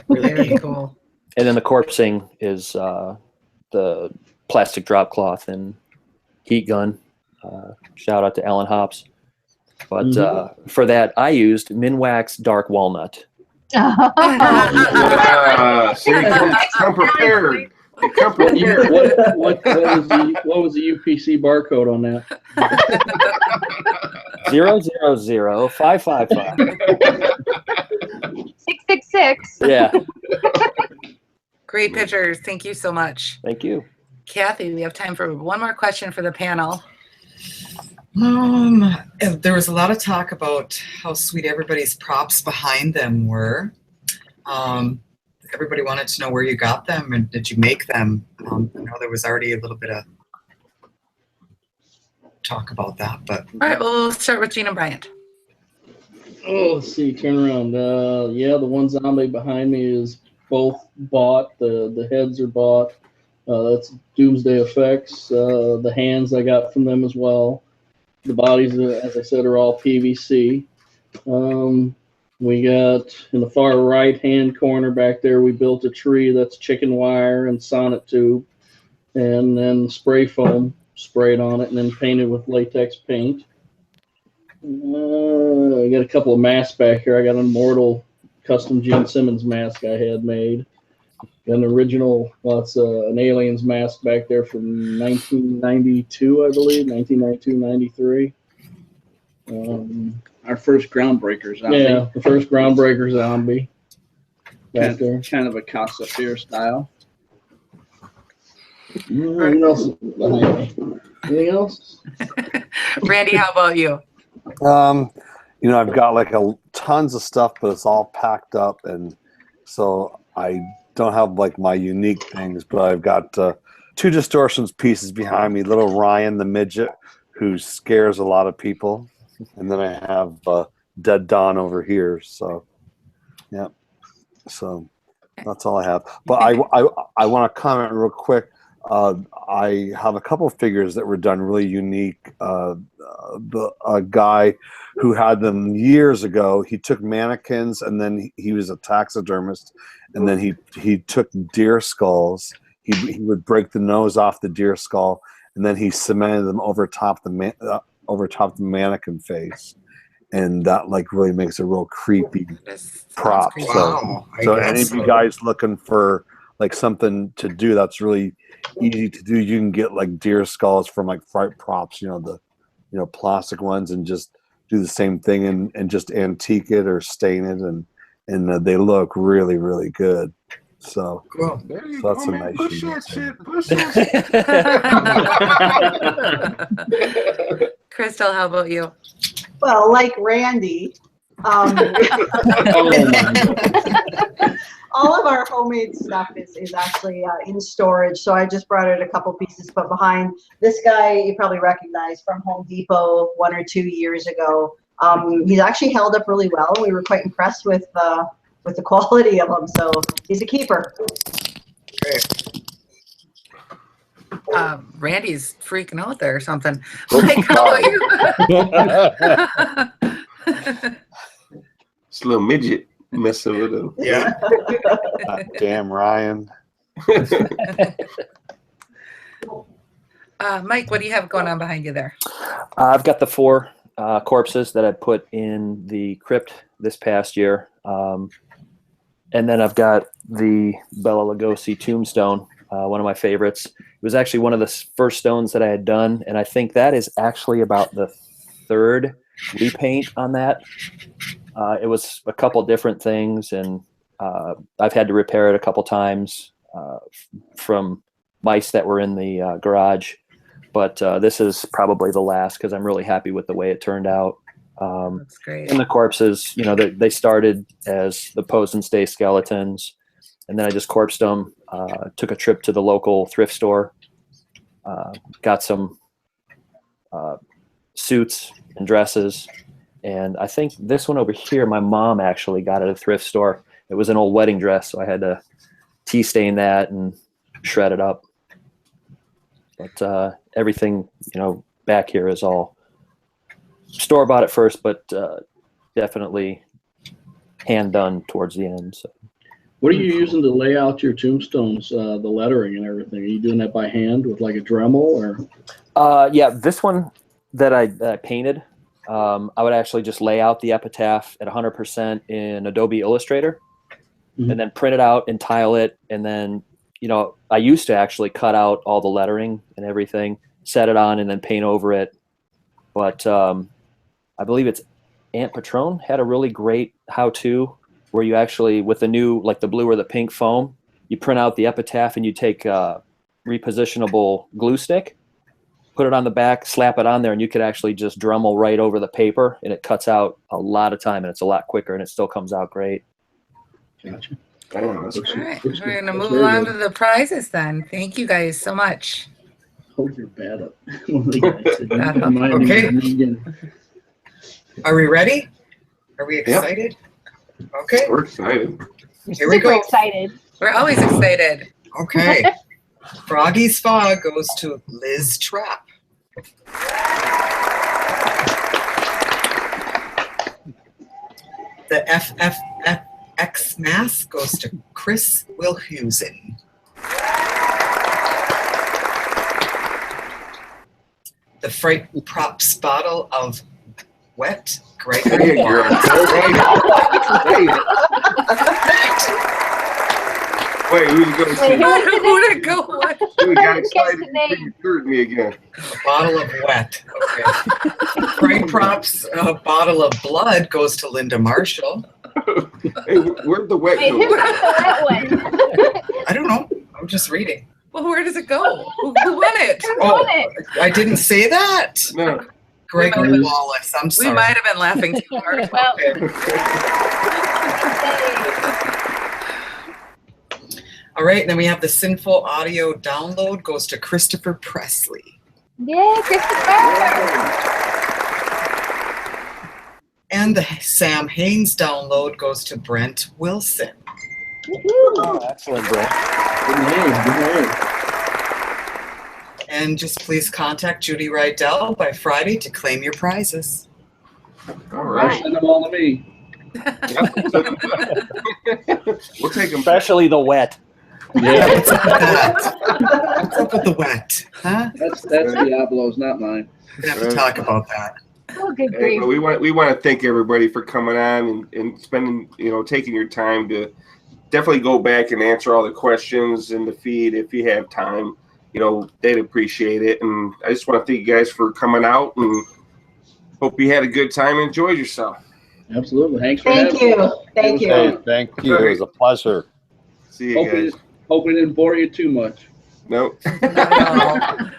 Very cool. And then the corpsing is the plastic drop cloth and heat gun. Shout out to Alan Hops. But for that, I used Minwax Dark Walnut. See, come prepared. Come prepared. What was the UPC barcode on that? 000555. 666. Yeah, Great pictures. Thank you so much. thank you. Kathy, we have time for one more question for the panel. There was a lot of talk about how sweet everybody's props behind them were. Everybody wanted to know where you got them and did you make them? I know there was already a little bit of talk about that, but All right, well, we'll start with Gene and Bryant. Oh, let's see. Turn around. Yeah, the one zombie behind me is both bought. The heads are bought. That's Doomsday Effects. The hands I got from them as well. The bodies, as I said, are all PVC. We got in the far right-hand corner back there, we built a tree that's chicken wire and sonnet tube, and then spray foam sprayed on it and then painted with latex paint. I got a couple of masks back here. I got an Immortal custom Gene Simmons mask I had made. Got an original, it's an Aliens mask back there from 1992, I believe, 1992, 93. Our first groundbreaker zombie. Yeah, the first groundbreaker zombie back there. Kind of a Casa Fear style. What else is behind me? Anything else? Randy, how about you? I've got like tons of stuff, but it's all packed up, and so I don't have like my unique things. But I've got 2 distortions pieces behind me. Little Ryan the midget, who scares a lot of people, and then I have Dead Dawn over here. So, yeah. So that's all I have. But I want to comment real quick. I have a couple of figures that were done really unique. A guy who had them years ago, he took mannequins and then he was a taxidermist, and then he took deer skulls. He would break the nose off the deer skull, and then he cemented them over top the mannequin face, and that like really makes a real creepy prop. Wow. So any of you guys looking for like something to do that's really easy to do, you can get like deer skulls from like Fright Props, the plastic ones, and just do the same thing and just antique it or stain it, and they look really, really good. So, cool. So that's a nice Push thing. that shit. Push that shit. Crystal, how about you? Well, like Randy, all of our homemade stuff is actually in storage. So I just brought out a couple pieces to put behind. This guy you probably recognize from Home Depot 1 or 2 years ago. He's actually held up really well. We were quite impressed with the quality of him. So he's a keeper. Randy's freaking out there or something. Mike, how about you? It's a little midget messing with him. Yeah. Damn, Ryan. Mike, what do you have going on behind you there? I've got the 4 corpses that I put in the crypt this past year. And then I've got the Bela Lugosi tombstone, one of my favorites. It was actually one of the first stones that I had done, and I think that is actually about the 3rd repaint on that. It was a couple different things, and I've had to repair it a couple times from mice that were in the garage. But this is probably the last because I'm really happy with the way it turned out. That's great. And the corpses, you know, they started as the pose and stay skeletons, and then I just corpsed them. Took a trip to the local thrift store, got some suits and dresses, and I think this one over here, my mom actually got at a thrift store. It was an old wedding dress, so I had to tea stain that and shred it up. But everything, you know, back here is all store bought at first, but definitely hand done towards the end. So. What are you using to lay out your tombstones, the lettering and everything? Are you doing that by hand with like a Dremel or? Yeah, this one that I painted, I would actually just lay out the epitaph at 100% in Adobe Illustrator, and then print it out and tile it. And then, you know, I used to actually cut out all the lettering and everything, set it on, and then paint over it. But I believe it's Aunt Patron had a really great how-to where you actually, with the new, like the blue or the pink foam, you print out the epitaph and you take a repositionable glue stick, put it on the back, slap it on there, and you could actually just Dremel right over the paper, and it cuts out a lot of time, and it's a lot quicker, and it still comes out great. Gotcha. I don't know. All right, we're going to move on to the prizes then. Thank you guys so much. Hold your bat up. Okay. Okay. Are we ready? Are we excited? Okay. We're excited. Here we Super go. excited. We're always excited. Okay. Froggy's Fog goes to Liz Trapp. The FFX mask goes to Chris Wilhusen. The Fright Props bottle of wet Gregory Hey, girl. Wait, who's going to see? Who'd it go with? We got excited. Guess the name. You heard me again. A bottle of wet. Okay. Fright Props bottle of blood goes to Linda Marshall. Hey, where'd the wet Wait, go? who got the wet one? I don't know. I'm just reading. Well, where does it go? Who won it? Who won it? I didn't say that. No. Gregory Wallace. I'm We sorry. might have been laughing too hard. Well, All right, then we have the Sinful Audio download goes to Christopher Presley. yay, Christopher! And the Sam Haynes download goes to Brent Wilson. Woohoo. Excellent, Brent. Good name. Good name. And just please contact Judy Rydell by Friday to claim your prizes. All right. Send them all to me. We'll take them. Especially the wet. Yeah, What's up with that? What's up with the wet? Huh? that's Diablo's, not mine. We have to talk about that. Oh, good Hey, grief. but we want to thank everybody for coming on and spending, taking your time to definitely go back and answer all the questions in the feed if you have time. They'd appreciate it. And I just want to thank you guys for coming out and hope you had a good time and enjoyed yourself. Absolutely. Thanks for Thank having me. you. Thank you. Hey, thank you. It was a pleasure. See you guys. Hope we didn't bore you too much. Nope. No.